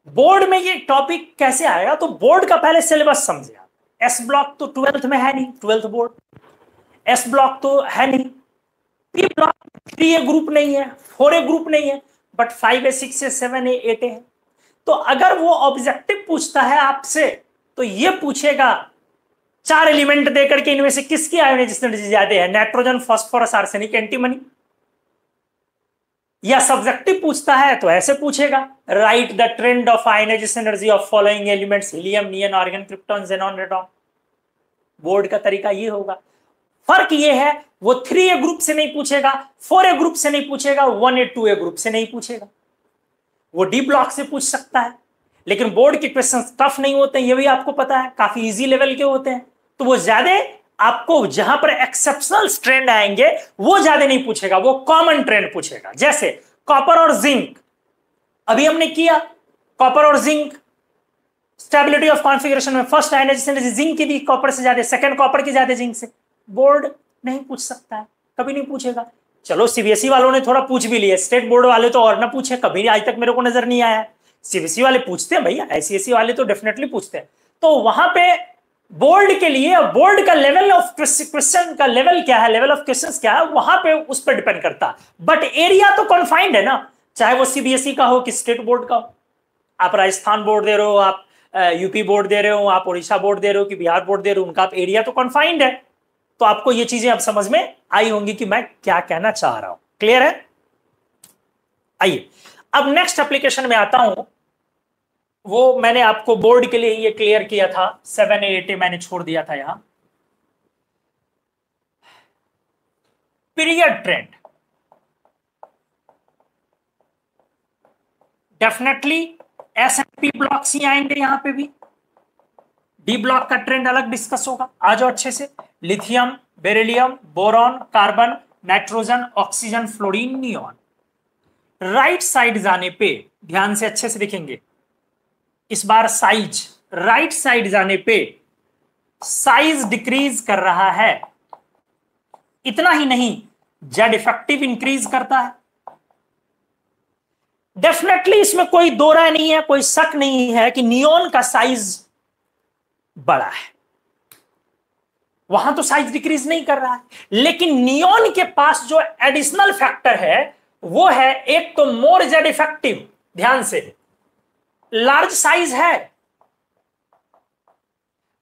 बोर्ड में ये टॉपिक कैसे आएगा, तो बोर्ड का पहले सिलेबस समझे आप। एस ब्लॉक तो 12th में है नहीं, 12th बोर्ड। एस ब्लॉक तो है नहीं, पी ब्लॉक 3A ग्रुप नहीं है, 4A ग्रुप नहीं है, but 5A, 6A, 7A, 8A है। तो अगर वो ऑब्जेक्टिव पूछता है आपसे तो ये पूछेगा 4 एलिमेंट देकर के इनमें से किसकी आयोनाइजेशन एनर्जी ज्यादा है, नाइट्रोजन, फास्फोरस, आर्सेनिक, एंटीमनी। या सब्जेक्टिव पूछता है तो ऐसे पूछेगा, write the trend of ionisation energy of following elements, helium, neon, argon, krypton, xenon, radon. Board का तरीका ये होगा। फर्क ये है वो 3A ग्रुप से नहीं पूछेगा, 4A ग्रुप से नहीं पूछेगा, 1A, 2A ग्रुप से नहीं पूछेगा। वो डी ब्लॉक से पूछ सकता है, लेकिन बोर्ड के क्वेश्चन टफ नहीं होते हैं, ये भी आपको पता है, काफी इजी लेवल के होते हैं। तो वो ज्यादा आपको जहां पर एक्सेप्शनल ट्रेंड आएंगे वो ज्यादा नहीं पूछेगा, वो कॉमन ट्रेंड पूछेगा। जैसे कॉपर और जिंक, अभी हमने किया कॉपर और जिंक स्टेबिलिटी ऑफ कॉन्फ़िगरेशन में फर्स्ट आयोनाइजेशन जिंक की भी कॉपर से ज्यादा, सेकंड कॉपर की ज्यादा जिंक से। बोर्ड नहीं पूछ सकता है, कभी नहीं पूछेगा। चलो सीबीएसई वालों ने थोड़ा पूछ भी लिया, स्टेट बोर्ड वाले तो और ना पूछे, कभी आज तक मेरे को नजर नहीं आया। सीबीएसई वाले पूछते हैं भैया, आईसीएसई वाले तो डेफिनेटली पूछते हैं। तो वहां पे बोर्ड के लिए, बोर्ड का लेवल ऑफ क्वेश्चन का लेवल क्या है, लेवल ऑफ क्वेश्चंस क्या है, वहां पे उस पर डिपेंड करता है। बट एरिया तो कॉन्फाइंड है ना, चाहे वो सीबीएसई का हो कि स्टेट बोर्ड का हो। आप राजस्थान बोर्ड दे रहे हो, आप यूपी बोर्ड दे रहे हो, आप उड़ीसा बोर्ड दे रहे हो कि बिहार बोर्ड दे रहे हो, उनका आप एरिया तो कॉन्फाइंड है। तो आपको ये चीजें अब समझ में आई होंगी कि मैं क्या कहना चाह रहा हूं। क्लियर है? आइए अब नेक्स्ट एप्लीकेशन में आता हूं। वो मैंने आपको बोर्ड के लिए ये क्लियर किया था, 7A 8A मैंने छोड़ दिया था यहां। Period trend, definitely S&P blocks ही आएंगे यहां पे भी। डी ब्लॉक का ट्रेंड अलग डिस्कस होगा, आ जाओ अच्छे से। Lithium, beryllium, boron, carbon, nitrogen, oxygen, fluorine, neon. Right side जाने पे ध्यान से अच्छे से देखेंगे, इस बार साइज, राइट साइड जाने पे साइज डिक्रीज कर रहा है। इतना ही नहीं, जेड इफेक्टिव इंक्रीज करता है। डेफिनेटली इसमें कोई दो राय नहीं है, कोई शक नहीं है कि नियॉन का साइज बड़ा है, वहां तो साइज डिक्रीज नहीं कर रहा है। लेकिन नियॉन के पास जो एडिशनल फैक्टर है वो है, एक तो मोर जेड इफेक्टिव, ध्यान से, लार्ज साइज है,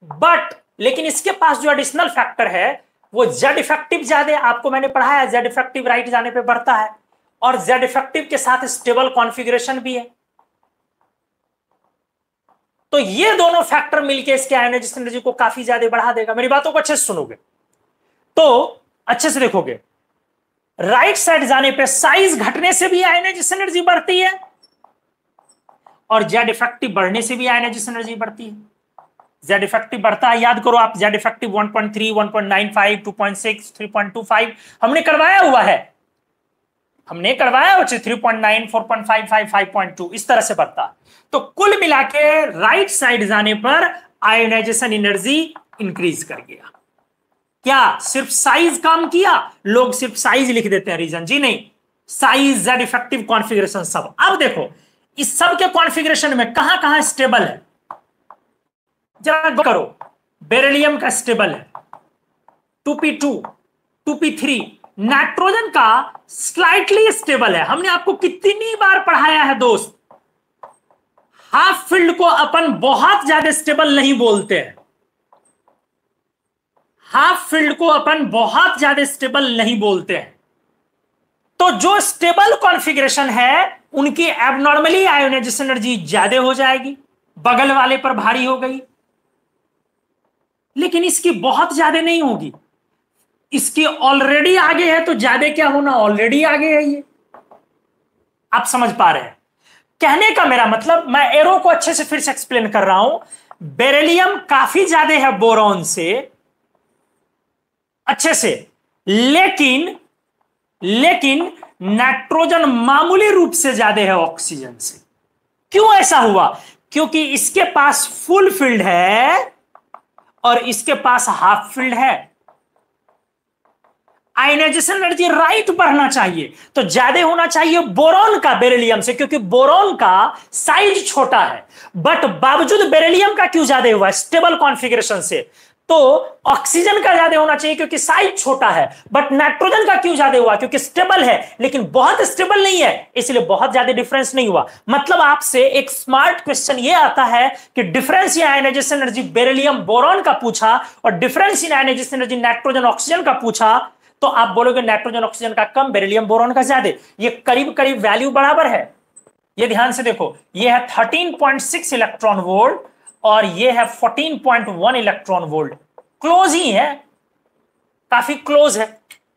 बट लेकिन इसके पास जो एडिशनल फैक्टर है वो जेड इफेक्टिव ज्यादा। आपको मैंने पढ़ाया जेड इफेक्टिव राइट जाने पे बढ़ता है, और जेड इफेक्टिव के साथ स्टेबल कॉन्फ़िगरेशन भी है। तो ये दोनों फैक्टर मिलके इसके आयोनाइजेशन एनर्जी को काफी ज्यादा बढ़ा देगा। मेरी बातों को अच्छे से सुनोगे तो अच्छे से देखोगे, राइट साइड जाने पे साइज घटने से भी आयोनाइजेशन एनर्जी बढ़ती है, और जेड इफेक्टिव बढ़ने से भी आयोनाइजेशन एनर्जी बढ़ती है। जेड इफेक्टिव बढ़ता है, याद करो आप, जेड इफेक्टिव 1.3, 1.95, 2.6, 3.25 हमने करवाया हुआ है, हमने करवाया हुआ 3.9, 4.55, 5.2 इस तरह से बढ़ता है। तो कुल मिला के राइट साइड जाने पर आयोनाइजेशन एनर्जी इंक्रीज कर गया। क्या सिर्फ साइज काम किया? लोग सिर्फ साइज लिख देते हैं रीजन, जी नहीं, साइज, जेड इफेक्टिव, कॉन्फ़िगरेशन सब। अब देखो इस सब के कॉन्फ़िगरेशन में कहां कहां स्टेबल है, जरा करो। बेरिलियम का स्टेबल है 2p2, 2p3। नाइट्रोजन का स्लाइटली स्टेबल है। हमने आपको कितनी बार पढ़ाया है दोस्त, हाफ फील्ड को अपन बहुत ज्यादा स्टेबल नहीं बोलते हैं, हाफ फील्ड को अपन बहुत ज्यादा स्टेबल नहीं बोलते हैं। तो जो स्टेबल कॉन्फ़िगरेशन है उनकी एबनॉर्मली आयोनाइजेशन एनर्जी ज्यादा हो जाएगी, बगल वाले पर भारी हो गई, लेकिन इसकी बहुत ज्यादा नहीं होगी। इसकी ऑलरेडी आगे है तो ज्यादा क्या होना, ऑलरेडी आगे है ये। आप समझ पा रहे हैं कहने का मेरा मतलब? मैं एरो को अच्छे से फिर से एक्सप्लेन कर रहा हूं। बेरिलियम काफी ज्यादा है बोरॉन से, अच्छे से, लेकिन नाइट्रोजन मामूली रूप से ज्यादा है ऑक्सीजन से। क्यों ऐसा हुआ? क्योंकि इसके पास फुल फील्ड है और इसके पास हाफ फील्ड है। आयोनाइजेशन एनर्जी राइट बढ़ना चाहिए तो ज्यादा होना चाहिए बोरॉन का बेरिलियम से, क्योंकि बोरॉन का साइज छोटा है, बट बावजूद बेरिलियम का क्यों ज्यादा हुआ? स्टेबल कॉन्फ़िगरेशन से। तो ऑक्सीजन का ज्यादा होना चाहिए क्योंकि साइज छोटा है, बट नाइट्रोजन का क्यों ज्यादा हुआ? क्योंकि स्टेबल है, लेकिन बहुत स्टेबल नहीं है, इसलिए बहुत ज्यादा डिफरेंस नहीं हुआ। मतलब आपसे एक स्मार्ट क्वेश्चन ये आता है कि difference in ionisation energy beryllium boron का पूछा और difference in ionisation energy nitrogen oxygen का पूछा, तो आप बोलोगे नाइट्रोजन ऑक्सीजन का कम, बेरिलियम बोरॉन का ज्यादा। ये करीब करीब वैल्यू बराबर है। ये ध्यान से देखो, ये है 13.6 इलेक्ट्रॉन वोल्ट और ये है 14.1 इलेक्ट्रॉन वोल्ट, क्लोज ही है, काफी क्लोज है।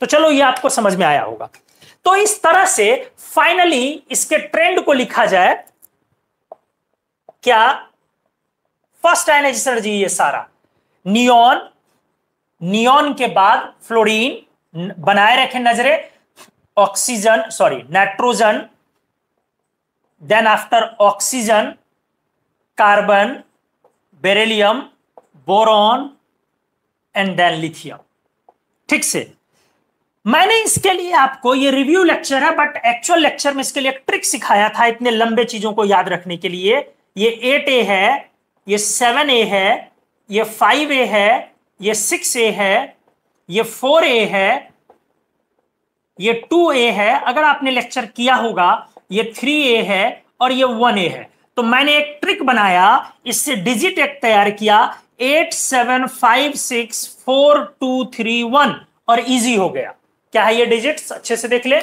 तो चलो ये आपको समझ में आया होगा। तो इस तरह से फाइनली इसके ट्रेंड को लिखा जाए क्या? फर्स्ट आयोनाइजेशन एनर्जी ये सारा, नियॉन, नियॉन के बाद फ्लोरीन, बनाए रखें नजरे, oxygen, sorry nitrogen, then after oxygen, carbon, beryllium, boron and then lithium. ठीक से, मैंने इसके लिए आपको, ये रिव्यू लेक्चर है बट एक्चुअल लेक्चर में इसके लिए एक ट्रिक सिखाया था इतने लंबे चीजों को याद रखने के लिए। ये 8A है, ये 7A है, ये 5A है, ये 6A है, ये 4A है, ये 2A है, अगर आपने लेक्चर किया होगा, ये 3A है और ये 1A है। तो मैंने एक ट्रिक बनाया, इससे डिजिट एक तैयार किया, 8 7 5 6 4 2 3 1 और इजी हो गया। क्या है ये डिजिट्स? अच्छे से देख ले,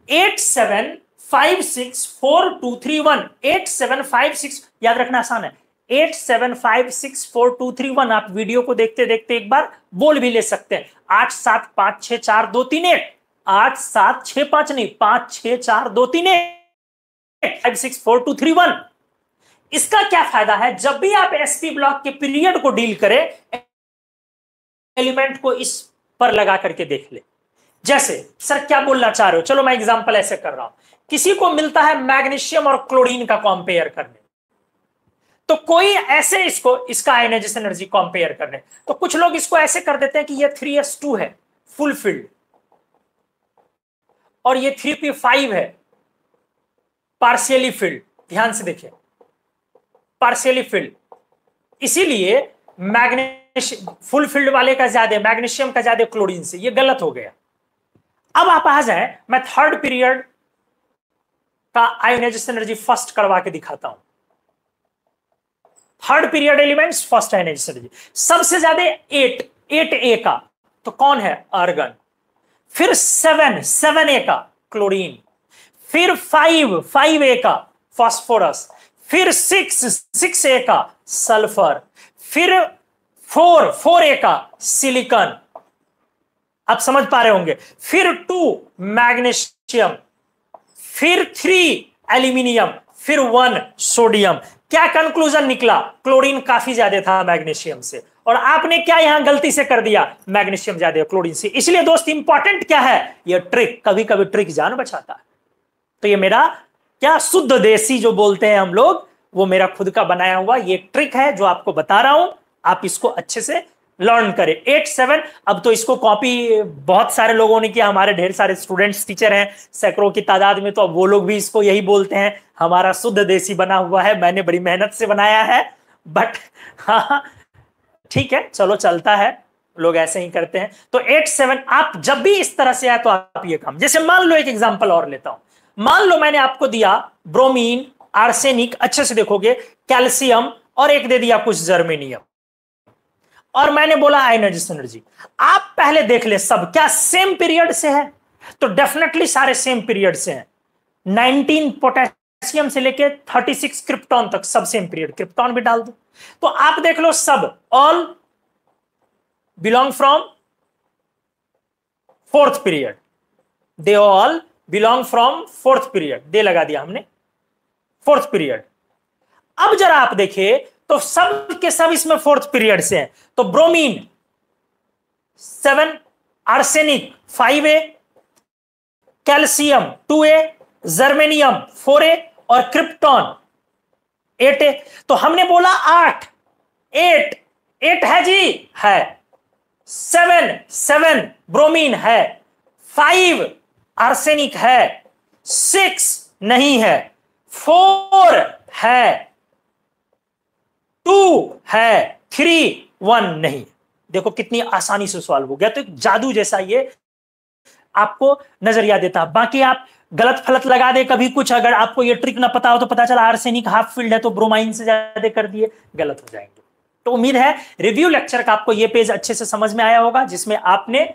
8 7 87564231 8756, याद रखना आसान है, 87564231। आप वीडियो को देखते देखते एक बार बोल भी ले सकते हैं, 87564231, 8765 नहीं, 564231, 564231। इसका क्या फायदा है, जब भी आप एसपी ब्लॉक के पीरियड को डील करें, एलिमेंट को इस पर लगा करके देख ले। जैसे सर क्या बोलना चाह रहे हो, चलो मैं एग्जांपल ऐसे कर रहा हूं, किसी को मिलता है मैग्नीशियम और क्लोरीन का कंपेयर करने, तो कोई ऐसे इसका आयनाइजेशन एनर्जी कंपेयर करने, तो कुछ लोग इसको ऐसे कर देते हैं कि ये 3s2 है फुल फील्ड, और ये 3p5 है पार्शियली फील्ड। ध्यान से देखिए, पार्शियली फील्ड, इसीलिए मैग्नीशियम फुल फील्ड वाले का ज्यादा, मैग्नीशियम का ज्यादा क्लोरीन से, ये गलत हो गया। अब आप आ जाए, मैं थर्ड पीरियड का आयोनाइजेशन एनर्जी फर्स्ट करवा के दिखाता हूं। Third period elements, first ionisation energy, सबसे ज्यादा 8A का, तो कौन है, आर्गन। फिर 7A का क्लोरीन, फिर 5A का फास्फोरस, फिर 6A का सल्फर, फिर 4A का सिलिकॉन, आप समझ पा रहे होंगे, फिर 2 मैग्नीशियम, फिर 3 एल्यूमिनियम, फिर 1 सोडियम। क्या कंक्लूजन निकला, क्लोरीन काफी ज्यादा था मैग्नीशियम से, और आपने क्या यहां गलती से कर दिया, मैग्नीशियम ज्यादा क्लोरीन से। इसलिए दोस्त इंपॉर्टेंट क्या है, ये ट्रिक, कभी कभी ट्रिक जान बचाता है। तो ये मेरा क्या शुद्ध देसी जो बोलते हैं हम लोग, वो मेरा खुद का बनाया हुआ ये ट्रिक है जो आपको बता रहा हूं, आप इसको अच्छे से लर्न करें। 87, अब तो इसको कॉपी बहुत सारे लोगों ने किया, हमारे ढेर सारे स्टूडेंट्स टीचर हैं सैकड़ों की तादाद में, तो अब वो लोग भी इसको यही बोलते हैं, हमारा शुद्ध देसी बना हुआ है, मैंने बड़ी मेहनत से बनाया है, बट हाँ ठीक है, चलो चलता है, लोग ऐसे ही करते हैं। तो 87 आप जब भी इस तरह से आए तो आप ये काम, जैसे मान लो एक एग्जांपल और लेता हूं, मान लो मैंने आपको दिया ब्रोमीन, आर्सेनिक, अच्छे से देखोगे, कैल्शियम, और एक दे दिया कुछ जर्मेनियम, और मैंने बोला आयनाइजेशन एनर्जी। आप पहले देख ले सब क्या सेम पीरियड से है, तो डेफिनेटली सारे सेम पीरियड से हैं। 19 पोटेशियम से लेके 36 क्रिप्टॉन तक सब सेम पीरियड, क्रिप्टॉन भी डाल दो, तो आप देख लो सब all belong from fourth period, they all belong from fourth period, दे लगा दिया हमने, फोर्थ पीरियड। अब जरा आप देखिए तो सब के सब इसमें फोर्थ पीरियड से हैं, तो bromine 7, arsenic 5A, calcium 2A, germanium 4A, और क्रिप्टॉन 8A। तो हमने बोला 8 है जी, है 7 ब्रोमीन है, 5 आर्सेनिक है, 6 नहीं है, 4 है, 2 है, 3 1 नहीं। देखो कितनी आसानी से सॉल्व हो गया, तो एक जादू जैसा ये आपको नजरिया देता। बाकी आप गलत फलत लगा दे कभी कुछ, अगर आपको ये ट्रिक ना पता हो तो पता चला आर्सेनिक हाफ फील्ड है तो ब्रोमाइन से ज्यादा कर दिए, गलत हो जाएंगे। तो उम्मीद है रिव्यू लेक्चर का आपको ये पेज अच्छे से समझ में आया होगा, जिसमें आपने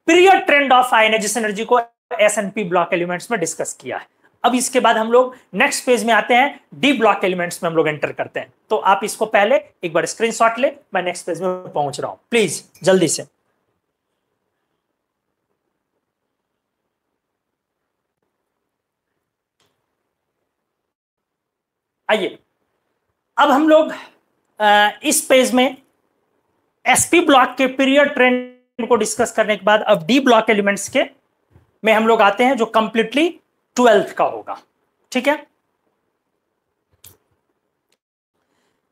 period trend of ionisation energy को एसएनपी ब्लॉक एलिमेंट्स में डिस्कस किया है। अब इसके बाद हम लोग नेक्स्ट पेज में आते हैं, डी ब्लॉक एलिमेंट्स में हम लोग एंटर करते हैं। तो आप इसको पहले एक बार स्क्रीनशॉट ले, मैं नेक्स्ट पेज में पहुंच रहा हूं, प्लीज जल्दी से। आइए अब हम लोग इस पेज में एसपी ब्लॉक के पीरियड ट्रेंड को डिस्कस करने के बाद अब डी ब्लॉक एलिमेंट्स के में हम लोग आते हैं, जो कंप्लीटली 12th का होगा। ठीक है,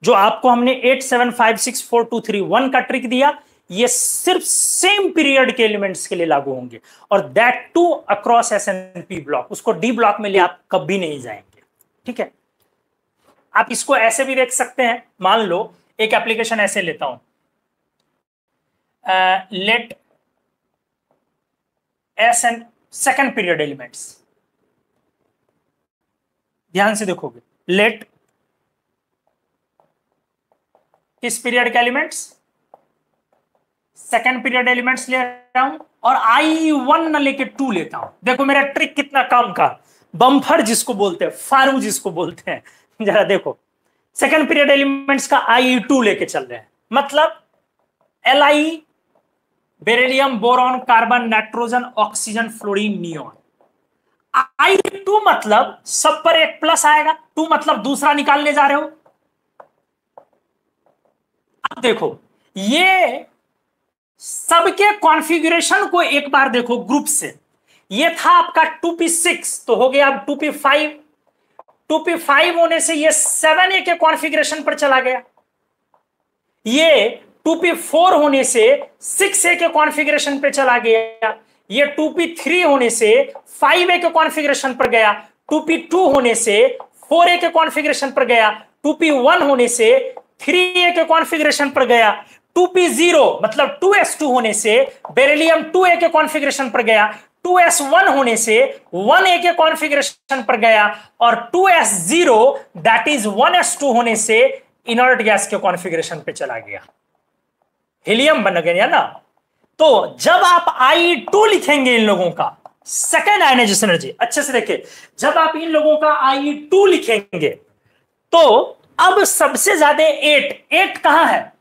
जो आपको हमने 87564231 का ट्रिक दिया, ये सिर्फ सेम पीरियड के एलिमेंट्स के लिए लागू होंगे, और that too across s and p block, उसको डी ब्लॉक में ले आप कभी नहीं जाएंगे। ठीक है, आप इसको ऐसे भी देख सकते हैं, मान लो एक एप्लीकेशन ऐसे लेता हूं, let's in second period elements, ध्यान से देखोगे, लेट किस पीरियड के एलिमेंट्स, सेकेंड पीरियड एलिमेंट्स ले रहा हूं और I1 न लेके 2 लेता हूं। देखो मेरा ट्रिक कितना काम का, बम्फर जिसको बोलते हैं, फारू जिसको बोलते हैं, जरा देखो सेकेंड पीरियड एलिमेंट्स का I2 लेके चल रहे हैं, मतलब Li beryllium boron carbon nitrogen oxygen fluorine neon. I2 मतलब सब पर एक प्लस आएगा, 2 मतलब दूसरा निकालने जा रहे हो। अब देखो ये सबके कॉन्फ़िगरेशन को एक बार देखो ग्रुप से, ये था आपका 2p6 तो हो गया अब 2p5, 2p5 होने से ये 7a के कॉन्फ़िगरेशन पर चला गया, ये 2p4 होने से 6a के कॉन्फ़िगरेशन पे चला गया, ये 2p3 होने से 5a के कॉन्फ़िगरेशन पर गया, 2p2 होने से 4a के कॉन्फ़िगरेशन पर गया, 2p1 होने से 3a के कॉन्फ़िगरेशन पर गया, 2p0 मतलब 2s2 होने से बेरिलियम 2a के कॉन्फ़िगरेशन पर गया, 2s1 होने से 1a के कॉन्फ़िगरेशन पर गया और 2s0 दैट इज 1s2 होने से इनर्ट गैस के कॉन्फ़िगरेशन पे चला गया, हीलियम बन गया ना। तो जब आप I2 लिखेंगे इन लोगों का सेकेंड आयनाइजेशन एनर्जी, अच्छे से देखिए, जब आप इन लोगों का I2 लिखेंगे तो अब सबसे ज्यादा 8 कहां है,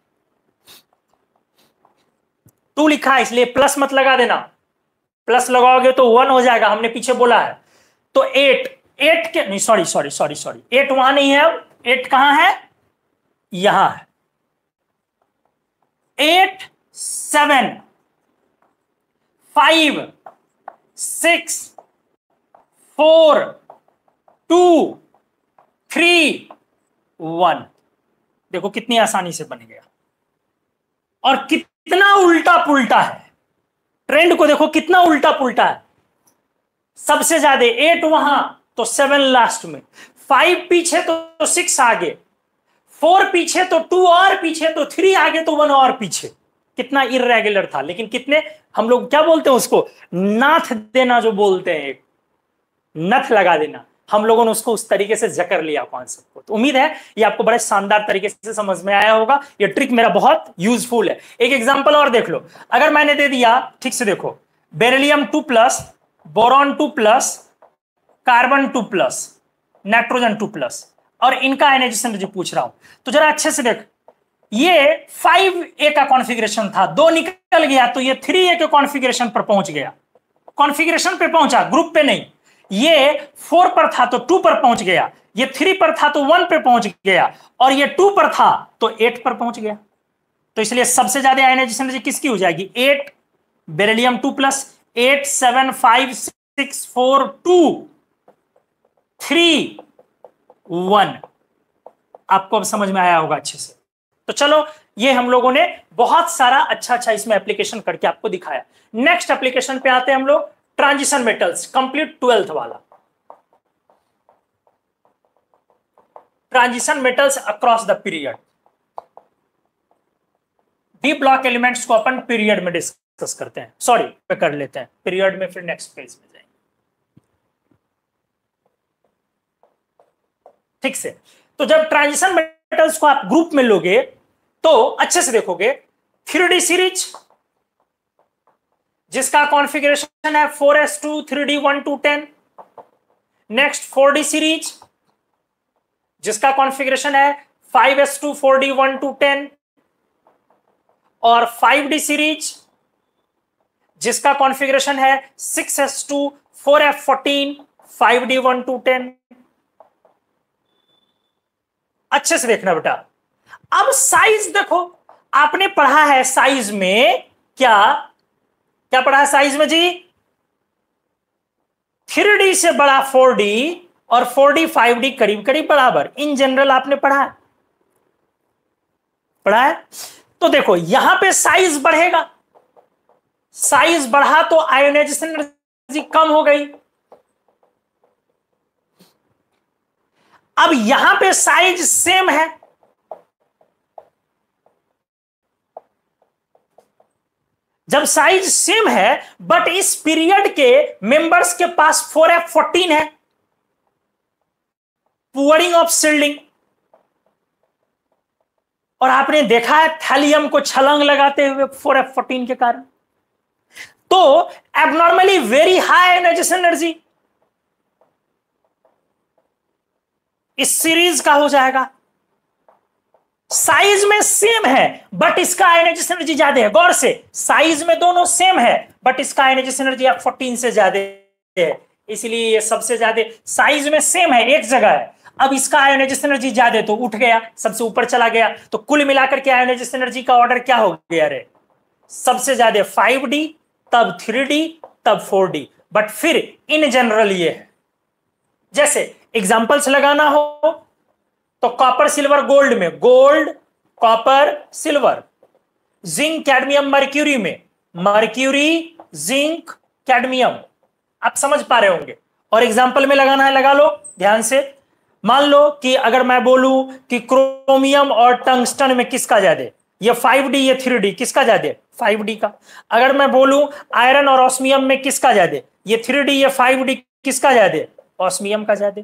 2 लिखा है इसलिए प्लस मत लगा देना, प्लस लगाओगे तो 1 हो जाएगा, हमने पीछे बोला है। तो 8 के नहीं, सॉरी 8 वहां नहीं है, अब 8 कहां है, यहां है। 8 7 5 6 4 2 3 1, देखो कितनी आसानी से बन गया और कितना उल्टा पुल्टा है, ट्रेंड को देखो कितना उल्टा पुल्टा है, सबसे ज्यादा 8 वहां तो 7 लास्ट में, 5 पीछे तो 6 आगे, 4 पीछे तो 2 और पीछे तो 3 आगे तो 1 और पीछे, कितना इर्रेगुलर था। लेकिन कितने, हम लोग क्या बोलते हैं उसको, नाथ देना जो बोलते हैं, नथ लगा देना, हम लोगों ने उसको उस तरीके से जकर लिया कॉन्सेप्ट को। तो उम्मीद है ये आपको बड़े शानदार तरीके से समझ में आया होगा, ये ट्रिक मेरा बहुत यूजफुल है। एक एग्जांपल और देख लो, अगर मैंने दे दिया, ठीक से देखो, बेरिलियम 2+, बोरॉन 2+, कार्बन 2+, नाइट्रोजन 2+, और इनका आयनाइजेशन एनर्जी पूछ रहा हूं, तो जरा अच्छे से देख, ये 5a का कॉन्फ़िगरेशन था, 2 निकल गया तो ये 3a के कॉन्फ़िगरेशन पर पहुंच गया, कॉन्फ़िगरेशन पे पहुंचा, ग्रुप पे नहीं। ये 4 पर था तो 2 पर पहुंच गया, ये 3 पर था तो 1 पे पहुंच गया, और ये 2 पर था तो 8 पर पहुंच गया। तो इसलिए सबसे ज्यादा आयनाइजेशन एनर्जी किसकी हो जाएगी, 8 बेरिलियम 2+, 8 7 5 6 4 2 3 1। आपको अब समझ में आया होगा अच्छे से। तो चलो, ये हम लोगों ने बहुत सारा अच्छा इसमें एप्लीकेशन करके आपको दिखाया। नेक्स्ट एप्लीकेशन पे आते हैं हम लोग, ट्रांजिशन मेटल्स, कंप्लीट 12th वाला, transition metals across the period. D block elements को अपन पीरियड में डिस्कस करते हैं, सॉरी कर लेते हैं पीरियड में, फिर नेक्स्ट पेज में जाएंगे, ठीक से। तो जब ट्रांजिशन मेटल्स को आप ग्रुप में लोगे तो अच्छे से देखोगे, 3D सीरीज जिसका कॉन्फ़िगरेशन है 4s2 3d 1 2 10, next 4D series जिसका कॉन्फ़िगरेशन है 5s2 4d 1 2 10, और 5D सीरीज जिसका कॉन्फ़िगरेशन है 6s2 4f14 5d 1 2 10। अच्छे से देखना बेटा, अब साइज देखो, आपने पढ़ा है साइज में, क्या क्या पढ़ा है साइज में जी, 3D से बड़ा 4D और 4D 5D करीब करीब बराबर, इन जनरल आपने पढ़ा है। तो देखो यहां पे साइज बढ़ेगा, साइज बढ़ा तो आयोनाइजेशन एनर्जी कम हो गई। अब यहां पे साइज सेम है, जब साइज सेम है बट इस पीरियड के मेंबर्स के पास 4f14 है, पुअरिंग ऑफ शील्डिंग, और आपने देखा है थैलियम को छलांग लगाते हुए 4f14 के कारण। तो abnormally very high ionisation energy इस सीरीज का हो जाएगा। साइज में सेम है बट इसका आयोनाइजेशन एनर्जी ज्यादा है। गौर से, साइज में दोनों सेम है बट इसका आयोनाइजेशन एनर्जी f14 से ज्यादा है, इसलिए ये सबसे ज्यादा। साइज में सेम है, एक जगह है, अब इसका आयोनाइजेशन एनर्जी ज्यादा तो उठ गया, सबसे ऊपर चला गया। तो कुल मिलाकर के आयोनाइजेशन एनर्जी का ऑर्डर क्या हो गया रे? सबसे ज्यादा 5d, तब 3d, तब 4d। बट फिर इन जनरल ये है, जैसे एग्जांपल्स लगाना हो तो कॉपर सिल्वर गोल्ड में gold copper silver, zinc cadmium mercury में मर्क्यूरी जिंक कैडमियम। आप समझ पा रहे होंगे। और एग्जांपल में लगाना है, लगा लो ध्यान से। मान लो कि अगर मैं बोलूं कि क्रोमियम और टंगस्टन में किसका ज्यादा, ये 5d ये 3d, किसका ज्यादा? 5d का। अगर मैं बोलूं आयरन और ऑस्मियम में किसका ज्यादा, ये 3d ये 5d, किसका ज्यादा? ऑस्मियम का ज्यादा।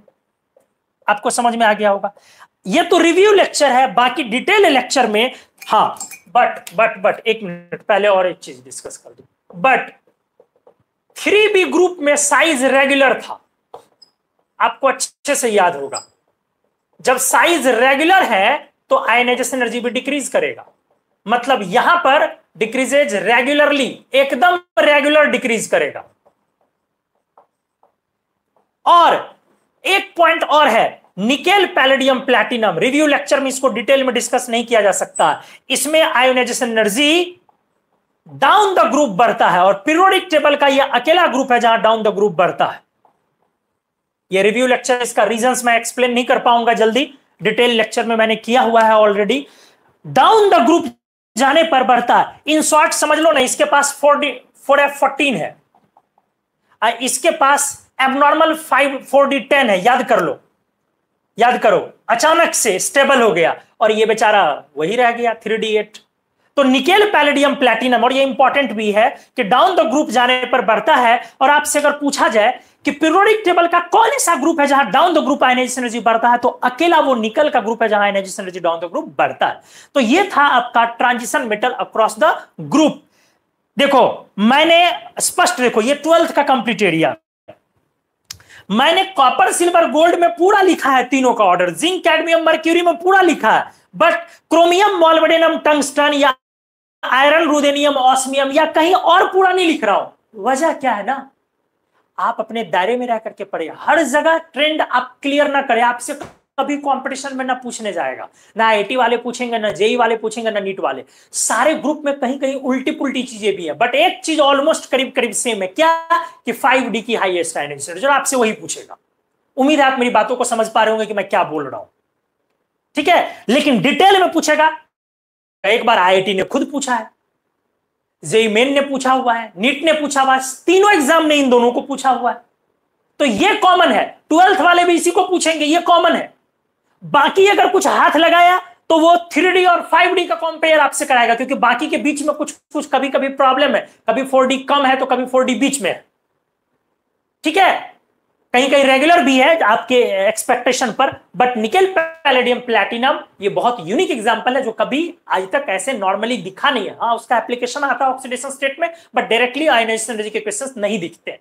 आपको समझ में आ गया होगा। ये तो रिव्यू लेक्चर है, बाकी डिटेल लेक्चर में। हाँ, बट एक मिनट पहले और एक चीज डिस्कस कर दूं। बट 3b ग्रुप में साइज रेगुलर था, आपको अच्छे से याद होगा। जब साइज रेगुलर है तो आयनाइजेशन एनर्जी भी डिक्रीज करेगा। मतलब यहां पर डिक्रीजेज रेगुलरली, एकदम रेगुलर डिक्रीज करेगा। और एक पॉइंट और है, nickel palladium platinum, review lecture में इसको डिटेल में डिस्कस नहीं किया जा सकता। इसमें ionisation energy down the group बढ़ता है और पीरियोडिक टेबल का यह अकेला ग्रुप है जहां डाउन द ग्रुप बढ़ता है। ये रिव्यू लेक्चर, इसका रीजंस मैं एक्सप्लेन नहीं कर पाऊंगा जल्दी, डिटेल लेक्चर में मैंने किया हुआ है ऑलरेडी। डाउन द ग्रुप जाने पर बढ़ता है। इन शॉर्ट समझ लो ना, इसके पास 4f14 है, इसके पास एबनॉर्मल 4d10 है। याद करो, अचानक से स्टेबल हो गया और ये बेचारा वही रह गया 3d8। तो निकेल पैलेडियम प्लैटिनम, और ये इंपॉर्टेंट भी है कि डाउन द ग्रुप जाने पर बढ़ता है। और आपसे अगर पूछा जाए कि पीरियोडिक टेबल का कौन सा ग्रुप है जहां down the group ionisation energy बढ़ता है, तो अकेला वो निकल का ग्रुप है जहां ionisation energy down the group बढ़ता है। तो ये था आपका transition metal across the group. देखो मैंने स्पष्ट, देखो ये 12th का कंप्लीट एरिया, मैंने कॉपर सिल्वर गोल्ड में पूरा लिखा है तीनों का ऑर्डर, जिंक कैडमियम मर्क्यूरी में पूरा लिखा है। बट क्रोमियम मोलिब्डेनम टंगस्टन या आयरन रुदेनियम ऑस्मियम या कहीं और पूरा नहीं लिख रहा हूं। वजह क्या है ना, आप अपने दायरे में रह करके पढ़िए, हर जगह ट्रेंड आप क्लियर ना करें। आपसे कभी कंपटीशन में ना पूछने जाएगा, ना आईआईटी वाले पूछेंगे, ना जेई वाले पूछेंगे, ना नीट वाले। सारे ग्रुप में कहीं कहीं उल्टी पुल्टी चीजें भी है, बट एक चीज ऑलमोस्ट करीब करीब सेम है, क्या कि 5d की हाईएस्ट आयनाइजेशन एनर्जी, आपसे वही पूछेगा। उम्मीद है आप मेरी बातों को समझ पा रहे होंगे कि मैं क्या बोल रहा हूं, ठीक है। लेकिन डिटेल में पूछेगा, एक बार आईआईटी ने खुद पूछा है, जेई मेन ने पूछा हुआ है, नीट ने पूछा हुआ है, तीनों एग्जाम ने इन दोनों को पूछा हुआ है। तो ये कॉमन है, 12th वाले भी इसी को पूछेंगे, ये कॉमन है। बाकी अगर कुछ हाथ लगाया तो वो 3d और 5d का कंपेयर आपसे कराएगा, क्योंकि बाकी के बीच में कुछ कुछ कभी कभी प्रॉब्लम है, कभी 4d कम है तो कभी 4d बीच में है, ठीक है। कहीं कहीं रेगुलर भी है आपके एक्सपेक्टेशन पर। बट निकेल पैलेडियम प्लैटिनम ये बहुत यूनिक एग्जांपल है जो कभी आज तक ऐसे नॉर्मली दिखा नहीं है। हाँ, उसका एप्लीकेशन आता है ऑक्सीडेशन स्टेट में, बट डायरेक्टली आयनाइजेशन एनर्जी के क्वेश्चंस नहीं दिखते हैं।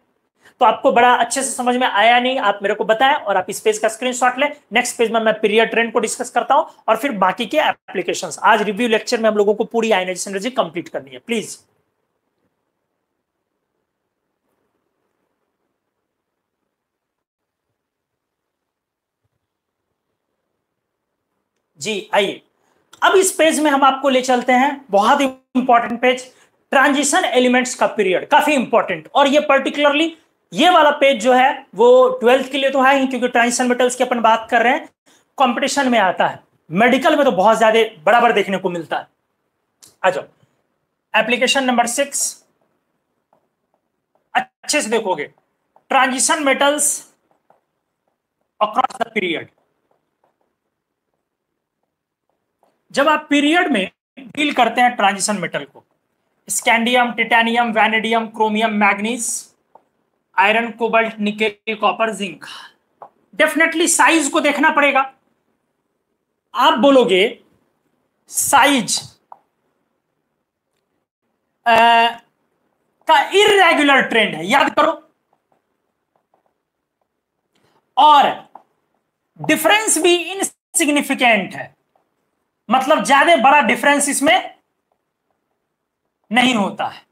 तो आपको बड़ा अच्छे से समझ में आया नहीं, आप मेरे को बताएं और आप इस पेज का स्क्रीनशॉट लें। नेक्स्ट पेज में मैं पीरियड ट्रेंड को डिस्कस करता हूं और फिर बाकी के एप्लीकेशंस। आज रिव्यू लेक्चर में हम लोगों को पूरी आयनाइजेशन एनर्जी कंप्लीट करनी है, प्लीज। जी आइए, अब इस पेज में हम आपको ले चलते हैं, बहुत इंपॉर्टेंट पेज, ट्रांजिशन एलिमेंट्स का पीरियड, काफी इंपॉर्टेंट। और ये पर्टिकुलरली ये वाला पेज जो है वो 12th के लिए तो है ही, क्योंकि ट्रांजिशन मेटल्स की अपन बात कर रहे हैं, कंपटीशन में आता है, मेडिकल में तो बहुत ज्यादा बराबर देखने को मिलता है। आ जाओ, एप्लीकेशन नंबर 6 अच्छे से देखोगे, transition metals across the period. जब आप पीरियड में डील करते हैं ट्रांजिशन मेटल को, scandium, titanium, vanadium, chromium, manganese, iron, cobalt, nickel, copper, zinc, definitely size को देखना पड़ेगा। आप बोलोगे साइज का इररेगुलर ट्रेंड है, याद करो, और डिफरेंस भी इनसिग्निफिकेंट है, मतलब ज्यादा बड़ा डिफरेंस इसमें नहीं होता है।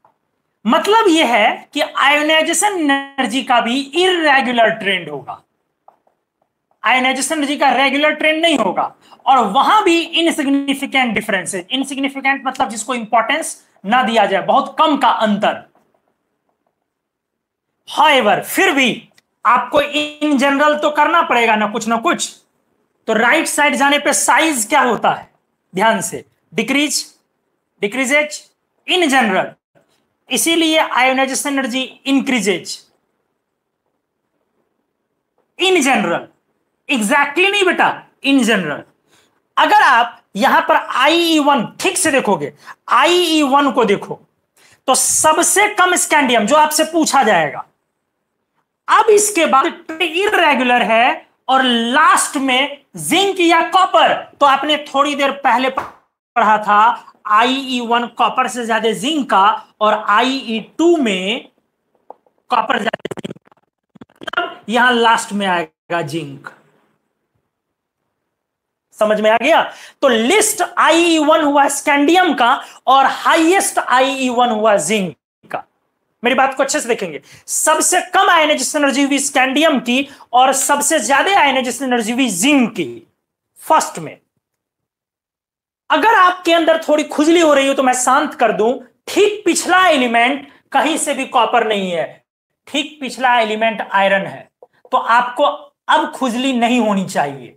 मतलब यह है कि आयोनाइजेशन एनर्जी का भी इररेगुलर ट्रेंड होगा, आयोनाइजेशन एनर्जी का रेगुलर ट्रेंड नहीं होगा, और वहां भी इनसिग्निफिकेंट डिफरेंस है। इनसिग्निफिकेंट मतलब जिसको इंपॉर्टेंस ना दिया जाए, बहुत कम का अंतर। हाउएवर फिर भी आपको इन जनरल तो करना पड़ेगा ना कुछ, तो राइट साइड जाने पे साइज क्या होता है, ध्यान से, डिक्रीजेज इन जनरल, इसीलिए ionisation energy increases in general. Exactly नहीं बेटा, इन जनरल। अगर आप यहां पर IE1 ठीक से देखोगे, IE1 को देखो तो सबसे कम स्कैंडियम जो आपसे पूछा जाएगा, अब इसके बाद इररेगुलर है और लास्ट में जिंक या कॉपर। तो आपने थोड़ी देर पहले पढ़ा था IE1 कॉपर से ज्यादा जिंक का, और IE2 में कॉपर ज्यादा जिंक का, मतलब यहां लास्ट में आएगा जिंक। समझ में आ गया? तो लिस्ट IE1 हुआ स्कैंडियम का और हाईएस्ट IE1 हुआ जिंक का। मेरी बात को अच्छे से देखेंगे, सबसे कम आयोनाइजेशन एनर्जी हुई स्कैंडियम की और सबसे ज्यादा आयोनाइजेशन एनर्जी हुई जिंक की फर्स्ट में। अगर आपके अंदर थोड़ी खुजली हो रही हो तो मैं शांत कर दूं, ठीक पिछला एलिमेंट कहीं से भी कॉपर नहीं है, ठीक पिछला एलिमेंट आयरन है, तो आपको अब खुजली नहीं होनी चाहिए।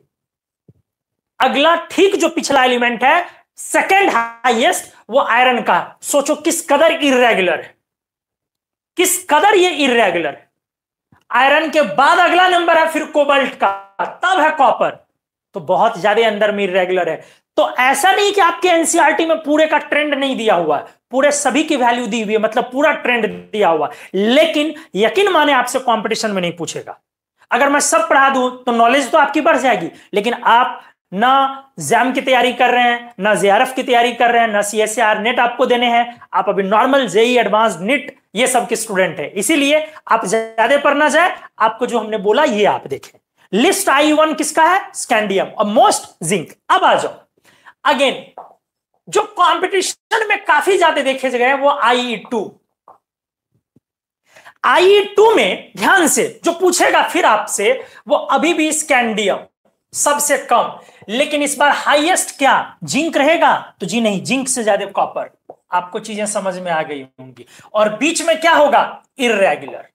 अगला ठीक जो पिछला एलिमेंट है सेकंड हाईएस्ट, वो आयरन का। सोचो किस कदर इररेगुलर है, किस कदर ये इररेगुलर है। आयरन के बाद अगला नंबर है फिर कोबाल्ट का, तब है कॉपर, तो बहुत ज्यादा अंदर में इररेगुलर है। तो ऐसा नहीं कि आपके एनसीईआरटी में पूरे का ट्रेंड नहीं दिया हुआ है, पूरे सभी की वैल्यू दी हुई है, मतलब पूरा ट्रेंड दिया हुआ है, लेकिन यकीन माने आपसे कंपटीशन में नहीं पूछेगा। अगर मैं सब पढ़ा दूं तो नॉलेज तो आपकी बढ़ जाएगी, लेकिन आप ना जैम की तैयारी कर रहे हैं, ना जेआरएफ की तैयारी कर रहे हैं, ना सीएसआर नेट आपको देने हैं, आप अभी नॉर्मल जेई एडवांस नीट ये सब के स्टूडेंट हैं, इसीलिए आप ज्यादा पर ना जाए। आपको जो हमने बोला ये आप देखें। लिस्ट IE1 किसका है, स्कैंडियम, और मोस्ट जिंक। अब आ जाओ अगेन, जो कंपटीशन में काफी ज्यादा देखे गए वो IE2। IE2 में ध्यान से जो पूछेगा फिर आपसे, वो अभी भी स्कैंडियम सबसे कम, लेकिन इस बार हाईएस्ट क्या जिंक रहेगा, तो जी नहीं, जिंक से ज्यादा कॉपर। आपको चीजें समझ में आ गई होंगी। और बीच में क्या होगा, इररेगुलर,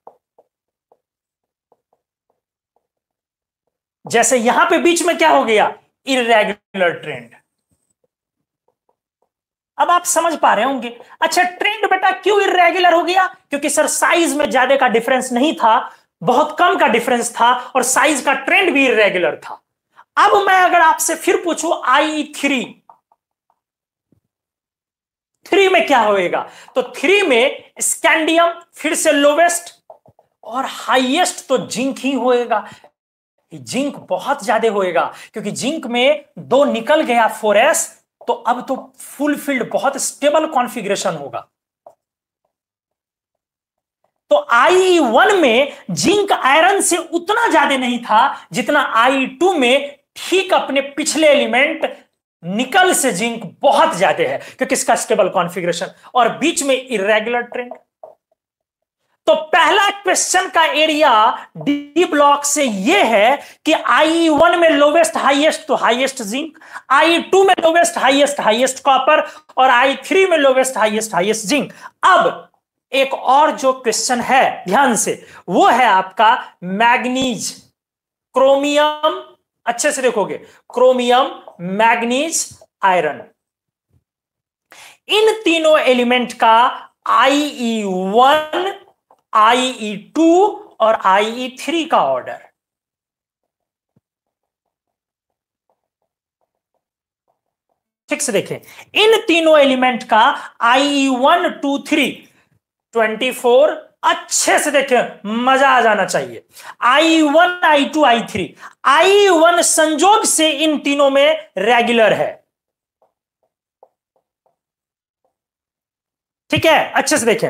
जैसे यहां पे बीच में क्या हो गया, इररेगुलर ट्रेंड। अब आप समझ पा रहे होंगे। अच्छा, ट्रेंड बेटा क्यों इररेगुलर हो गया, क्योंकि सर साइज में ज्यादा का डिफरेंस नहीं था, बहुत कम का डिफरेंस था, और साइज का ट्रेंड भी इररेगुलर था। अब मैं अगर आपसे फिर पूछूं IE3 में क्या होएगा, तो 3 में स्कैंडियम फिर से लोवेस्ट, और हाईएस्ट तो जिंक ही होएगा। जिंक बहुत ज्यादा होएगा, क्योंकि जिंक में 2 निकल गया 4s, तो अब तो फुल फील्ड बहुत स्टेबल कॉन्फ़िगरेशन होगा। तो IE1 में जिंक आयरन से उतना ज्यादा नहीं था जितना IE2 में ठीक अपने पिछले एलिमेंट निकल से जिंक बहुत ज्यादा है, क्योंकि इसका स्टेबल कॉन्फ़िगरेशन और बीच में इररेगुलर ट्रेंड। तो पहला क्वेश्चन का एरिया डी ब्लॉक से यह है कि IE1 में लोवेस्ट हाईएस्ट तो हाईएस्ट जिंक, IE2 में लोवेस्ट हाईएस्ट कॉपर, और IE3 में लोवेस्ट हाईएस्ट जिंक। अब एक और जो क्वेश्चन है ध्यान से, वो है आपका मैग्नीज, क्रोमियम, अच्छे से देखोगे, क्रोमियम, मैग्नीज, आयरन, इन तीनों एलिमेंट का IE1, IE2 और IE3 का ऑर्डर। ठीक से देखें, इन तीनों एलिमेंट का IE1, 2, 3, 24, अच्छे से देखें, मजा आ जाना चाहिए। IE1, I2, I3, IE1 संजोग से इन तीनों में रेगुलर है, ठीक है, अच्छे से देखें।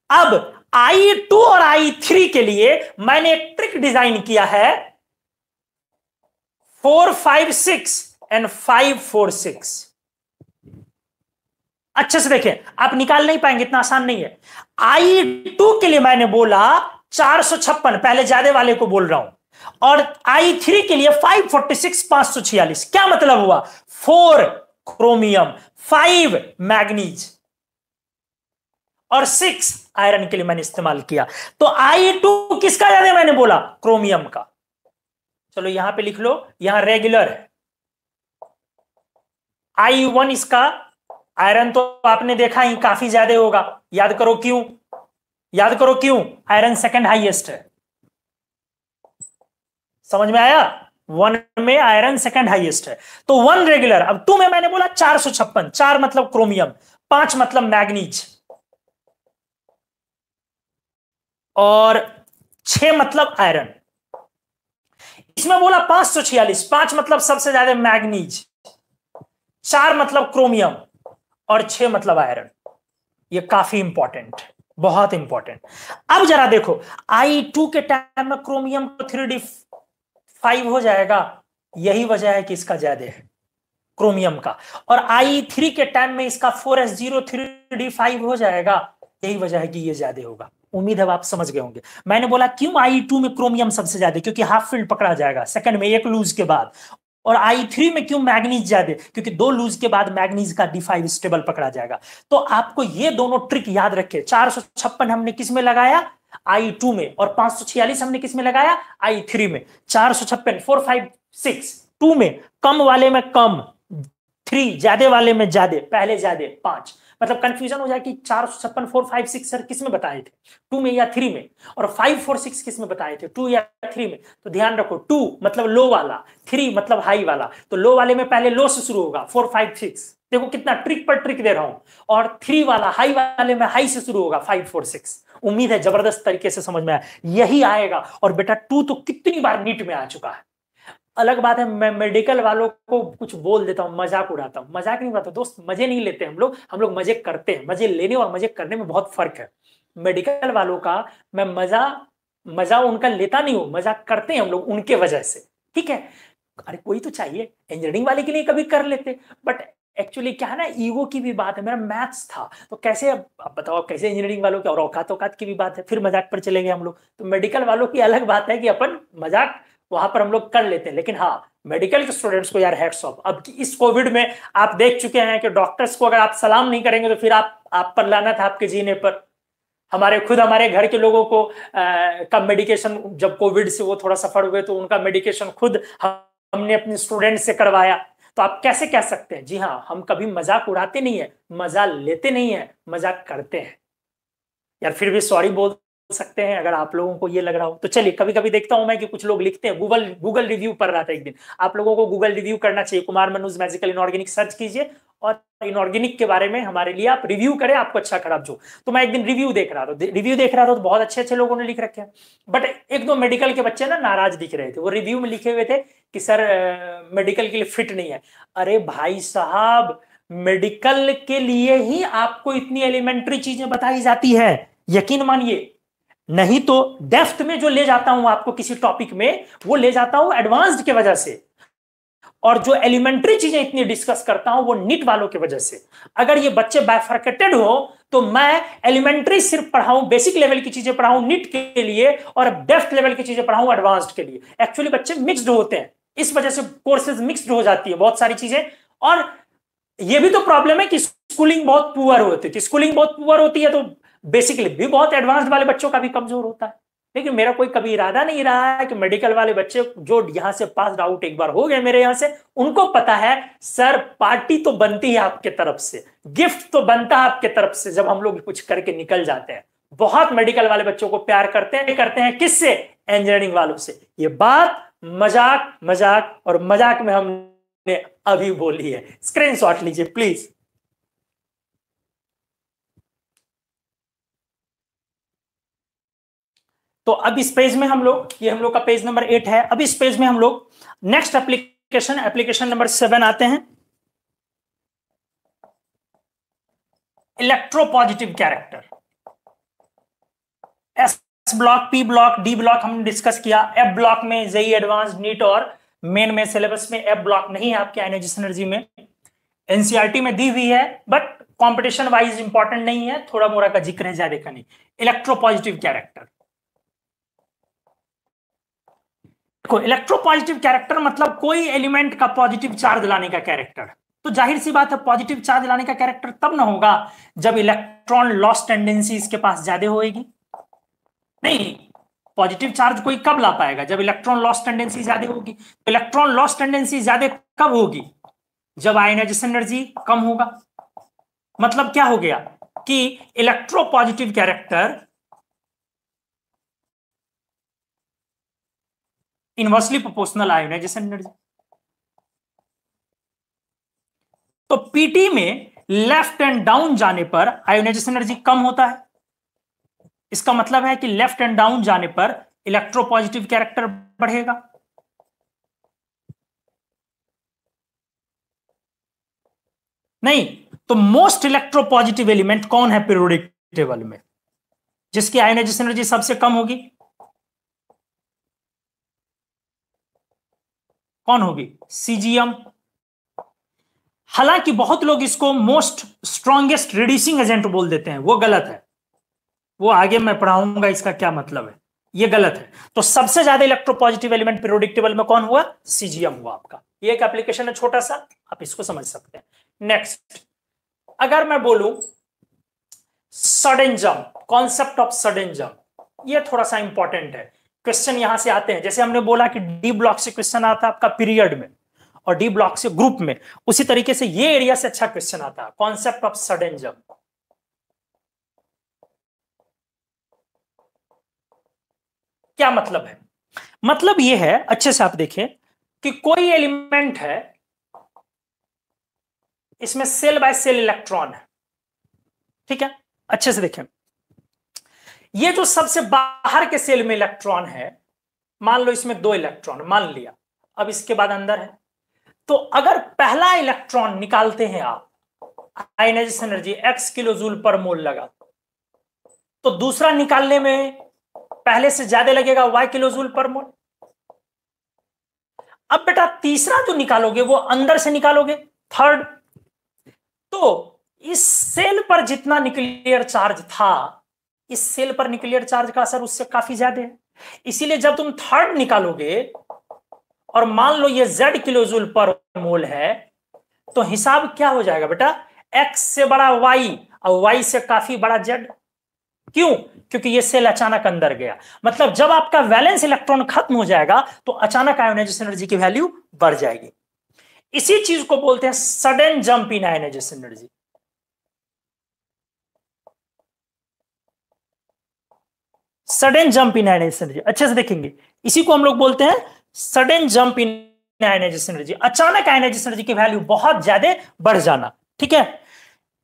अब I2 और I3 के लिए मैंने एक ट्रिक डिजाइन किया है, 4 5 6 एंड 5 4 6। अच्छे से देखें, आप निकाल नहीं पाएंगे, इतना आसान नहीं है। I2 के लिए मैंने बोला 456, पहले ज्यादा वाले को बोल रहा हूं, और I3 के लिए 546 546। क्या मतलब हुआ? 4 क्रोमियम, 5 मैग्नीज और 6 आयरन के लिए मैंने इस्तेमाल किया। तो I2 किसका ज्यादा मैंने बोला? क्रोमियम का। चलो यहां पे लिख लो, यहां रेगुलर है। I1 इसका, आयरन तो आपने देखा ही काफी ज्यादा होगा। याद करो क्यों, याद करो क्यों? आयरन सेकंड हाईएस्ट है। समझ में आया? 1 में आयरन सेकंड हाईएस्ट है, तो 1 रेगुलर। अब 2 में मैंने बोला 456, 4 मतलब क्रोमियम, 5 मतलब मैग्नीज और 6 मतलब आयरन। इसमें बोला 546, 5 मतलब सबसे ज्यादा मैग्नीज, 4 मतलब क्रोमियम और 6 मतलब आयरन। ये काफी इंपॉर्टेंट है, बहुत इंपॉर्टेंट। अब जरा देखो, I2 के टाइम में क्रोमियम 3d5 हो जाएगा, यही वजह है कि इसका ज्यादा है क्रोमियम का। और I3 के टाइम में इसका 4s0 3d5 हो जाएगा, यही वजह है कि ये ज्यादा होगा। उम्मीद है आप समझ गए होंगे। मैंने बोला क्यों I2 में क्रोमियम सबसे ज्यादा, क्योंकि हाफ फील्ड पकड़ा जाएगा सेकंड में, एक लूज के बाद। और I3 में क्यों मैग्नीज ज्यादा, क्योंकि 2 लूज के बाद मैग्नीज का D5 स्टेबल पकड़ा जाएगा। तो आपको ये दोनों ट्रिक याद रखे। 456 हमने किस में लगाया? I2 में, और 546 हमने किस में लगाया? I3 में। 456 4 5 6, 2 में, कम वाले में कम, 3 ज्यादा वाले में ज्यादा, पहले ज्यादा 5। मतलब कंफ्यूजन हो जाए कि 456 4 5 6 सर किस में बताए थे, 2 में या 3 में, और 5 4 6 किस में बताए थे, 2 या 3 में। तो ध्यान रखो, 2 मतलब लो वाला, 3 मतलब हाई वाला। तो लो वाले में पहले लो से शुरू होगा, 4 5 6। देखो कितना ट्रिक पर ट्रिक दे रहा हूं। और 3 वाला हाई वाले में हाई से शुरू होगा, 5 4 6। उम्मीद है जबरदस्त तरीके से समझ में आया, यही आएगा। और बेटा 2 तो कितनी बार नीट में आ चुका है। अलग बात है मैं मेडिकल वालों को कुछ बोल देता हूँ, मजाक उड़ाता हूँ। मजाक नहीं उड़ाता दोस्त, मजे नहीं लेते हम लोग मजे करते हैं। मजे लेने और मजे करने में बहुत फर्क है। मेडिकल वालों का मैं मजा उनका लेता नहीं हूं, मजाक करते हैं हम लोग उनके वजह से, ठीक है। अरे कोई तो चाहिए, इंजीनियरिंग वाले के लिए कभी कर लेते, बट एक्चुअली क्या है ना, ईगो की भी बात है। मेरा मैथ्स था तो कैसे, अब बताओ कैसे इंजीनियरिंग वालों की, और औकात की भी बात है, फिर मजाक पर चले गए हम लोग। तो मेडिकल वालों की अलग बात है कि अपन मजाक वहां पर हम लोग कर लेते हैं, लेकिन हाँ मेडिकल के स्टूडेंट्स को यार हैट्स ऑफ। अब इस कोविड में आप देख चुके हैं कि डॉक्टर्स को अगर आप सलाम नहीं करेंगे तो फिर आप पर लानत है आपके जीने पर। हमारे घर के लोगों को का मेडिकेशन, जब कोविड से वो थोड़ा सफर हुए तो उनका मेडिकेशन खुद हमने अपने स्टूडेंट से करवाया। तो आप कैसे कह सकते हैं? जी हाँ, हम कभी मजाक उड़ाते नहीं है, मजा लेते नहीं है, मजाक करते हैं यार। फिर भी सॉरी बोल सकते हैं अगर आप लोगों को ये लग रहा हो तो। चलिए, कभी कभी देखता हूं मैं कि कुछ लोग लिखते हैं, गूगल रिव्यू पढ़ रहा था एक दिन। आप लोगों को गूगल रिव्यू करना चाहिए, कुमार मनुज मैजिकल इनऑर्गेनिक सर्च कीजिए और इनऑर्गेनिक के बारे में हमारे लिए आप रिव्यू करें, आपको अच्छा खराब जो। तो मैं एक दिन रिव्यू देख रहा था तो बहुत अच्छे अच्छे लोगों ने लिख रखे हैं, बट एक दो मेडिकल के बच्चे ना नाराज दिख रहे थे। वो रिव्यू में लिखे हुए थे कि सर मेडिकल के लिए फिट नहीं है। अरे भाई साहब, मेडिकल के लिए ही आपको इतनी एलिमेंट्री चीजें बताई जाती है, यकीन मानिए। नहीं तो डेप्थ में जो ले जाता हूं आपको किसी टॉपिक में, वो ले जाता हूं एडवांस्ड के वजह से। और जो एलिमेंट्री चीजें इतनी डिस्कस करता हूं वो नीट वालों की वजह से। अगर ये बच्चे बाइफर्केटेड हो तो मैं एलिमेंट्री सिर्फ पढ़ाऊं, बेसिक लेवल की चीजें पढ़ाऊं नीट के लिए, और डेप्थ लेवल की चीजें पढ़ाऊं एडवांस्ड के लिए। एक्चुअली बच्चे मिक्स्ड होते हैं, इस वजह से कोर्सेज मिक्स्ड हो जाती है बहुत सारी चीजें। और ये भी तो प्रॉब्लम है कि स्कूलिंग बहुत पुअर होती है। स्कूलिंग बहुत पुअर होती है तो बेसिकली भी बहुत एडवांस्ड वाले बच्चों का भी कमजोर होता है। लेकिन मेरा कोई कभी इरादा नहीं रहा है कि मेडिकल वाले बच्चे जो यहां से पास आउट एक बार हो गए मेरे यहां से, उनको पता है सर पार्टी तो बनती है आपके तरफ से, गिफ्ट तो बनता है आपके तरफ से जब हम लोग कुछ करके निकल जाते हैं। बहुत मेडिकल वाले बच्चों को प्यार करते हैं किससे? इंजीनियरिंग वालों से। ये बात मजाक और मजाक में हमने अभी बोली है। स्क्रीनशॉट लीजिए प्लीज। तो अब इस पेज में हम लोग, ये हम लोग का पेज नंबर 8 है। अब इस पेज में हम लोग नेक्स्ट एप्लीकेशन नंबर 7 आते हैं। Electropositive character, S block, P block, D block हमने डिस्कस किया। एफ ब्लॉक में जेई एडवांस, नीट और मेन में सिलेबस में एफ ब्लॉक नहीं है आपके आयोनाइजेशन एनर्जी में, एनसीईआरटी में दी हुई है बट कंपटीशन वाइज इंपॉर्टेंट नहीं है, थोड़ा मोड़ा का जिक्र है, ज्यादा का नहीं। इलेक्ट्रोपॉजिटिव कैरेक्टर, देखो इलेक्ट्रोपॉजिटिव कैरेक्टर मतलब कोई एलिमेंट का पॉजिटिव चार्ज लाने का कैरेक्टर। तो जाहिर सी बात है पॉजिटिव चार्ज लाने का कैरेक्टर तब ना होगा जब इलेक्ट्रॉन लॉस टेंडेंसी इसके पास ज्यादा होगी। नहीं, पॉजिटिव चार्ज कोई कब ला पाएगा? जब इलेक्ट्रॉन लॉस टेंडेंसी ज्यादा होगी। तो इलेक्ट्रॉन लॉस टेंडेंसी ज्यादा कब होगी? जब आयोनाइजेशन एनर्जी कम होगा। मतलब क्या हो गया कि electropositive character inversely proportional ionisation energy. तो पीटी में लेफ्ट एंड डाउन जाने पर आयोनाइजेशन एनर्जी कम होता है। इसका मतलब है कि लेफ्ट एंड डाउन जाने पर इलेक्ट्रोपॉजिटिव कैरेक्टर बढ़ेगा। नहीं, तो मोस्ट इलेक्ट्रोपॉजिटिव एलिमेंट कौन है पीरियोडिक टेबल में जिसकी आयोनाइजेशन एनर्जी सबसे कम होगी? कौन होगी? सीजियम। हालांकि बहुत लोग इसको मोस्ट स्ट्रॉन्गेस्ट रिड्यूसिंग एजेंट बोल देते हैं, वो गलत है। वो आगे मैं पढ़ाऊंगा इसका क्या मतलब है, ये गलत है। तो सबसे ज्यादा इलेक्ट्रोपॉजिटिव एलिमेंट पीरियोडिक टेबल में कौन हुआ? सीजियम हुआ आपका। ये एक एप्लीकेशन है छोटा सा, आप इसको समझ सकते हैं। नेक्स्ट, अगर मैं बोलूं sudden jump, concept of sudden jump, ये थोड़ा सा इंपॉर्टेंट है। क्वेश्चन यहां से आते हैं, जैसे हमने बोला कि डी ब्लॉक से क्वेश्चन आता है आपका पीरियड में और डी ब्लॉक से ग्रुप में, उसी तरीके से ये एरिया से अच्छा क्वेश्चन आता है, कॉन्सेप्ट ऑफ सडन जंप। क्या मतलब है? मतलब ये है, अच्छे से आप देखें कि कोई एलिमेंट है, इसमें सेल बाय सेल इलेक्ट्रॉन है, ठीक है? अच्छे से देखें, ये जो सबसे बाहर के सेल में इलेक्ट्रॉन है, मान लो इसमें 2 इलेक्ट्रॉन मान लिया, अब इसके बाद अंदर है, तो अगर पहला इलेक्ट्रॉन निकालते हैं आप, ionisation energy x kilo joule per mole लगा, तो दूसरा निकालने में पहले से ज्यादा लगेगा y किलो जूल पर मोल। अब बेटा तीसरा जो निकालोगे वो अंदर से निकालोगे, थर्ड। तो इस सेल पर जितना न्यूक्लियर चार्ज था, इस सेल पर न्यूक्लियर चार्ज का असर उससे काफी ज्यादा है। इसीलिए जब तुम थर्ड निकालोगे और मान लो ये z किलो जूल पर मोल है, तो हिसाब क्या हो जाएगा बेटा? x से बड़ा y और y से काफी बड़ा z। क्यों? क्योंकि ये सेल अचानक अंदर गया। मतलब जब आपका वैलेंस इलेक्ट्रॉन खत्म हो जाएगा तो अचानक आयोनाइजेशन एनर्जी की वैल्यू बढ़ जाएगी। इसी चीज को बोलते हैं sudden jump in ionisation energy. Sudden jump in ionisation energy, अच्छे से देखेंगे, इसी को हम लोग बोलते हैं sudden jump in ionisation energy. अचानक आयोनाइजेशन एनर्जी की वैल्यू बहुत ज्यादा बढ़ जाना, ठीक है?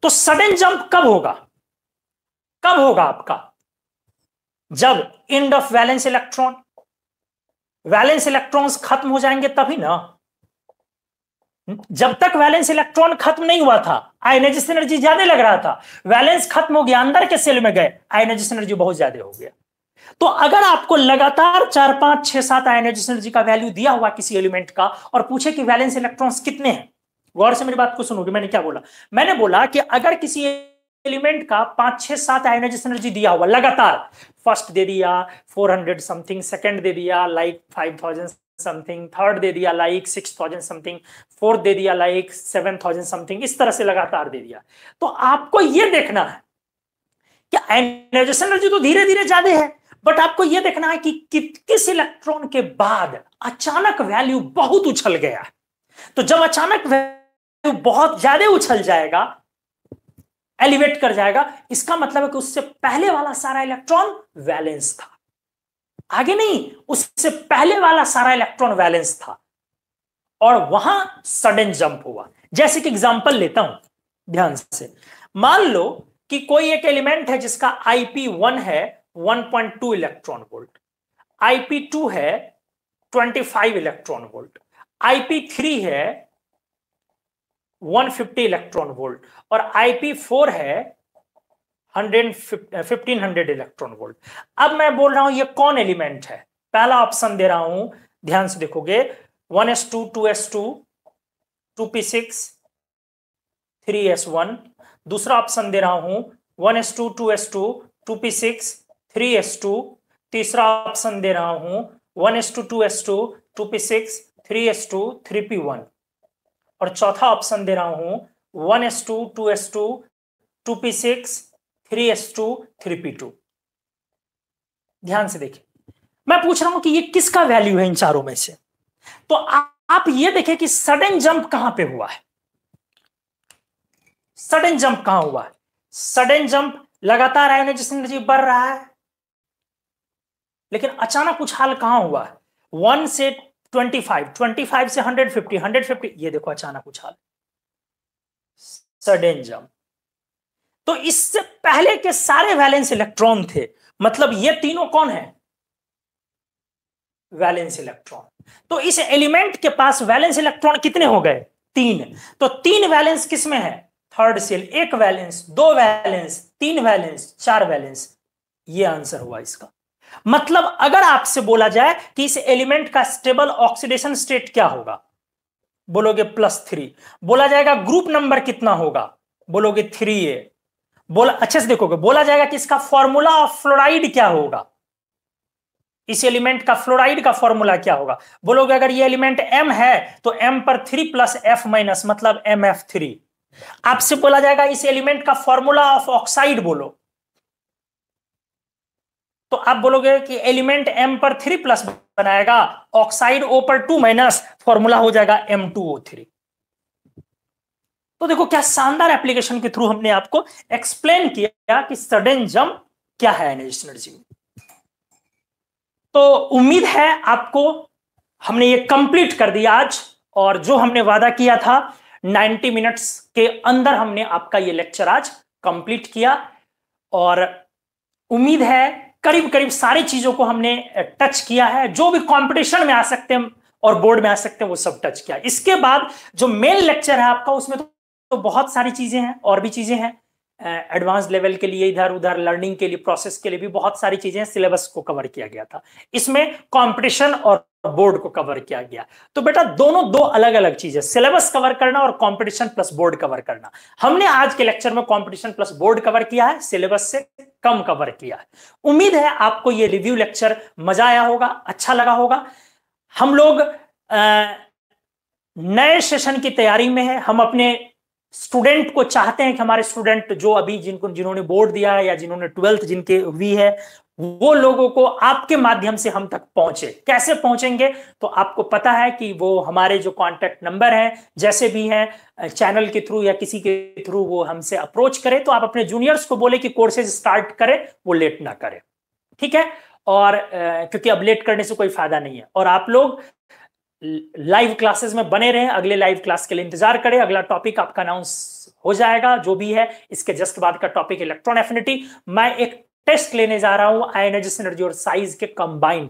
तो सडन जंप कब होगा? कब होगा आपका? जब end of valence electron, valence electrons खत्म हो जाएंगे तभी ना। जब तक वैलेंस इलेक्ट्रॉन खत्म नहीं हुआ था आयोनाइजेशन एनर्जी ज्यादा लग रहा था, वैलेंस खत्म हो गया, अंदर के सेल में गए, आयोनाइजेशन एनर्जी बहुत ज्यादा हो गया। तो अगर आपको लगातार 4, 5, 6, 7 आयोनाइजेशन एनर्जी का वैल्यू दिया हुआ किसी एलिमेंट का और पूछे कि वैलेंस इलेक्ट्रॉन्स कितने हैं, गौर से मेरी बात को सुनोगे। मैंने क्या बोला? मैंने बोला कि अगर किसी एलिमेंट का 5, 6, 7 आयोनाइजेशन एनर्जी दिया हुआ लगातार, फर्स्ट दे दिया 400 समथिंग, सेकंड दे दिया लाइक 5000 समथिंग, थर्ड दे दिया लाइक 6000 समथिंग, फोर्थ दे दिया लाइक 7000 समथिंग, इस तरह से लगातार दे दिया, तो आपको यह देखना है कि आयोनाइजेशन एनर्जी तो धीरे धीरे ज्यादा है, बट आपको यह देखना है कि किस इलेक्ट्रॉन के बाद अचानक वैल्यू बहुत उछल गया। तो जब अचानक वैल्यू बहुत ज्यादा उछल जाएगा, एलिवेट कर जाएगा, इसका मतलब है कि उससे पहले वाला सारा इलेक्ट्रॉन वैलेंस था, आगे नहीं, उससे पहले वाला सारा इलेक्ट्रॉन वैलेंस था और वहां सडन जंप हुआ। जैसे कि एग्जांपल लेता हूं ध्यान से, मान लो कि कोई एक एलिमेंट है जिसका IP1 है 1.2 इलेक्ट्रॉन वोल्ट, IP2 है 25 इलेक्ट्रॉन वोल्ट, IP3 है 150 इलेक्ट्रॉन वोल्ट और IP4 है 1500 इलेक्ट्रॉन वोल्ट। अब मैं बोल रहा हूं ये कौन एलिमेंट है, पहला ऑप्शन दे रहा हूं, ध्यान से देखोगे 1s2 2s2 2p6 3s1। दूसरा ऑप्शन दे रहा हूं 1s2 2s2 2p6 3s2। तीसरा ऑप्शन दे रहा हूं 1s2 2s2 2p6 3s2 3p1। और चौथा ऑप्शन दे रहा हूं 1s2 2s2 2p6 3s2 3p2। ध्यान से देखिए, मैं पूछ रहा हूं कि ये किसका वैल्यू है इन चारों में से। तो आप ये देखें कि सडन जंप कहां पे हुआ है, सडन जंप कहां हुआ है। सडन जंप लगातार आयोनाइजेशन एनर्जी बढ़ रहा है, लेकिन अचानक उछाल कहां हुआ है, 1 से 25 से 150 ये देखो अचानक उछाल, सडन जंप। तो इससे पहले के सारे वैलेंस इलेक्ट्रॉन थे, मतलब ये तीनों कौन है, वैलेंस इलेक्ट्रॉन। तो इस एलिमेंट के पास वैलेंस इलेक्ट्रॉन कितने हो गए, 3। तो 3 वैलेंस किसमें है, third shell, 1 valence, 2 valence, 3 valence, 4 valence. ये आंसर हुआ इसका। मतलब अगर आपसे बोला जाए कि इस एलिमेंट का स्टेबल ऑक्सीडेशन स्टेट क्या होगा, बोलोगे +3। बोला जाएगा ग्रुप नंबर कितना होगा, बोलोगे 3a। बोला अच्छे से देखोगे, बोला जाएगा कि इसका फॉर्मूला ऑफ फ्लोराइड क्या होगा, इस एलिमेंट का फ्लोराइड का फॉर्मूला क्या होगा, बोलोगे अगर ये एलिमेंट M है तो M पर 3 + F- मतलब MF3। आपसे बोला जाएगा इस एलिमेंट का फॉर्मूला ऑफ ऑक्साइड बोलो, तो आप बोलोगे कि एलिमेंट M पर 3+ बनाएगा, ऑक्साइड O पर 2-, फॉर्मूला हो जाएगा M2O3। तो देखो क्या शानदार एप्लीकेशन के थ्रू हमने आपको एक्सप्लेन किया कि सडन जंप क्या है आयोनाइजेशन एनर्जी में। तो उम्मीद है आपको हमने ये कंप्लीट कर दिया आज, और जो हमने वादा किया था 90 मिनट्स के अंदर हमने आपका ये लेक्चर आज कंप्लीट किया। और उम्मीद है करीब करीब सारी चीजों को हमने टच किया है, जो भी कंपटीशन में आ सकते हैं और बोर्ड में आ सकते हैं वो सब टच किया। इसके बाद जो मेन लेक्चर है आपका, उसमें तो बहुत सारी चीजें हैं, और भी चीजें हैं एडवांस लेवल के लिए, इधर उधर लर्निंग के लिए, प्रोसेस के लिए भी बहुत सारी चीजें, सिलेबस को कवर किया गया था, इसमें कंपटीशन और बोर्ड को कवर किया गया। तो बेटा दोनों दो अलग अलग चीजें, सिलेबस कवर करना और कंपटीशन प्लस बोर्ड कवर करना। हमने आज के लेक्चर में कंपटीशन प्लस बोर्ड कवर किया है, सिलेबस से कम कवर किया है। उम्मीद है आपको ये रिव्यू लेक्चर मजा आया होगा, अच्छा लगा होगा। हम लोग नए सेशन की तैयारी में है। हम अपने स्टूडेंट को चाहते हैं कि हमारे स्टूडेंट जो अभी जिन्होंने बोर्ड दिया है या जिन्होंने 12th जिनके हुई है, वो लोगों को आपके माध्यम से हम तक पहुंचे। कैसे पहुंचेंगे, तो आपको पता है कि वो हमारे जो कांटेक्ट नंबर हैं, जैसे भी हैं चैनल के थ्रू या किसी के थ्रू वो हमसे अप्रोच करें, तो आप अपने जूनियर्स को बोले कि कोर्सेज स्टार्ट करें, वो लेट ना करें, ठीक है। और क्योंकि अब लेट करने से कोई फायदा नहीं है। और आप लोग लाइव क्लासेस में बने रहें, अगले लाइव क्लास के लिए इंतजार करें। अगला टॉपिक आपका अनाउंस हो जाएगा, जो भी है। इसके जस्ट बाद का टॉपिक इलेक्ट्रॉन एफिनिटी। मैं एक टेस्ट लेने जा रहा हूं आयोनाइजेशन एनर्जी और साइज के कंबाइन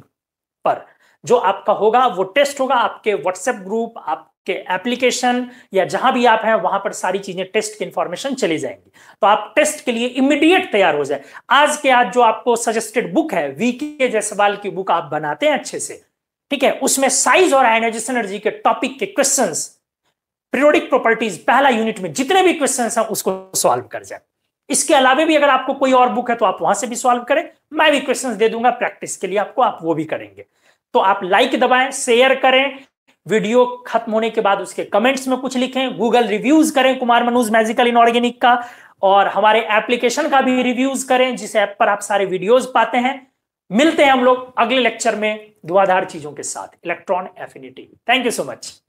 पर। जो आपका होगा वो टेस्ट होगा आपके व्हाट्सएप ग्रुप, आपके एप्लीकेशन या जहां भी आप हैं वहां पर सारी चीजें, टेस्ट की इंफॉर्मेशन चली जाएंगी। तो आप टेस्ट के लिए इमीडिएट तैयार हो जाए। आज के आज जो आपको सजेस्टेड बुक है, वीके जायसवाल की बुक आप बनाते हैं अच्छे से, ठीक है, उसमें साइज और आयोनाइजेशन एनर्जी के टॉपिक के क्वेश्चंस, पीरियोडिक प्रॉपर्टीज, पहला यूनिट में जितने भी क्वेश्चंस हैं उसको सॉल्व कर जाए। इसके अलावा भी अगर आपको कोई और बुक है तो आप वहां से भी सॉल्व करें, मैं भी क्वेश्चंस दे दूंगा प्रैक्टिस के लिए आपको, आप वो भी करेंगे। तो आप लाइक दबाएं, शेयर करें, वीडियो खत्म होने के बाद उसके कमेंट्स में कुछ लिखें, गूगल रिव्यूज करें कुमार मनूज मैजिकल इनऑर्गेनिक का, और हमारे एप्लीकेशन का भी रिव्यूज करें जिस ऐप पर आप सारे वीडियोज पाते हैं। मिलते हैं हम लोग अगले लेक्चर में धुआंधार चीजों के साथ, electron affinity. Thank you so much.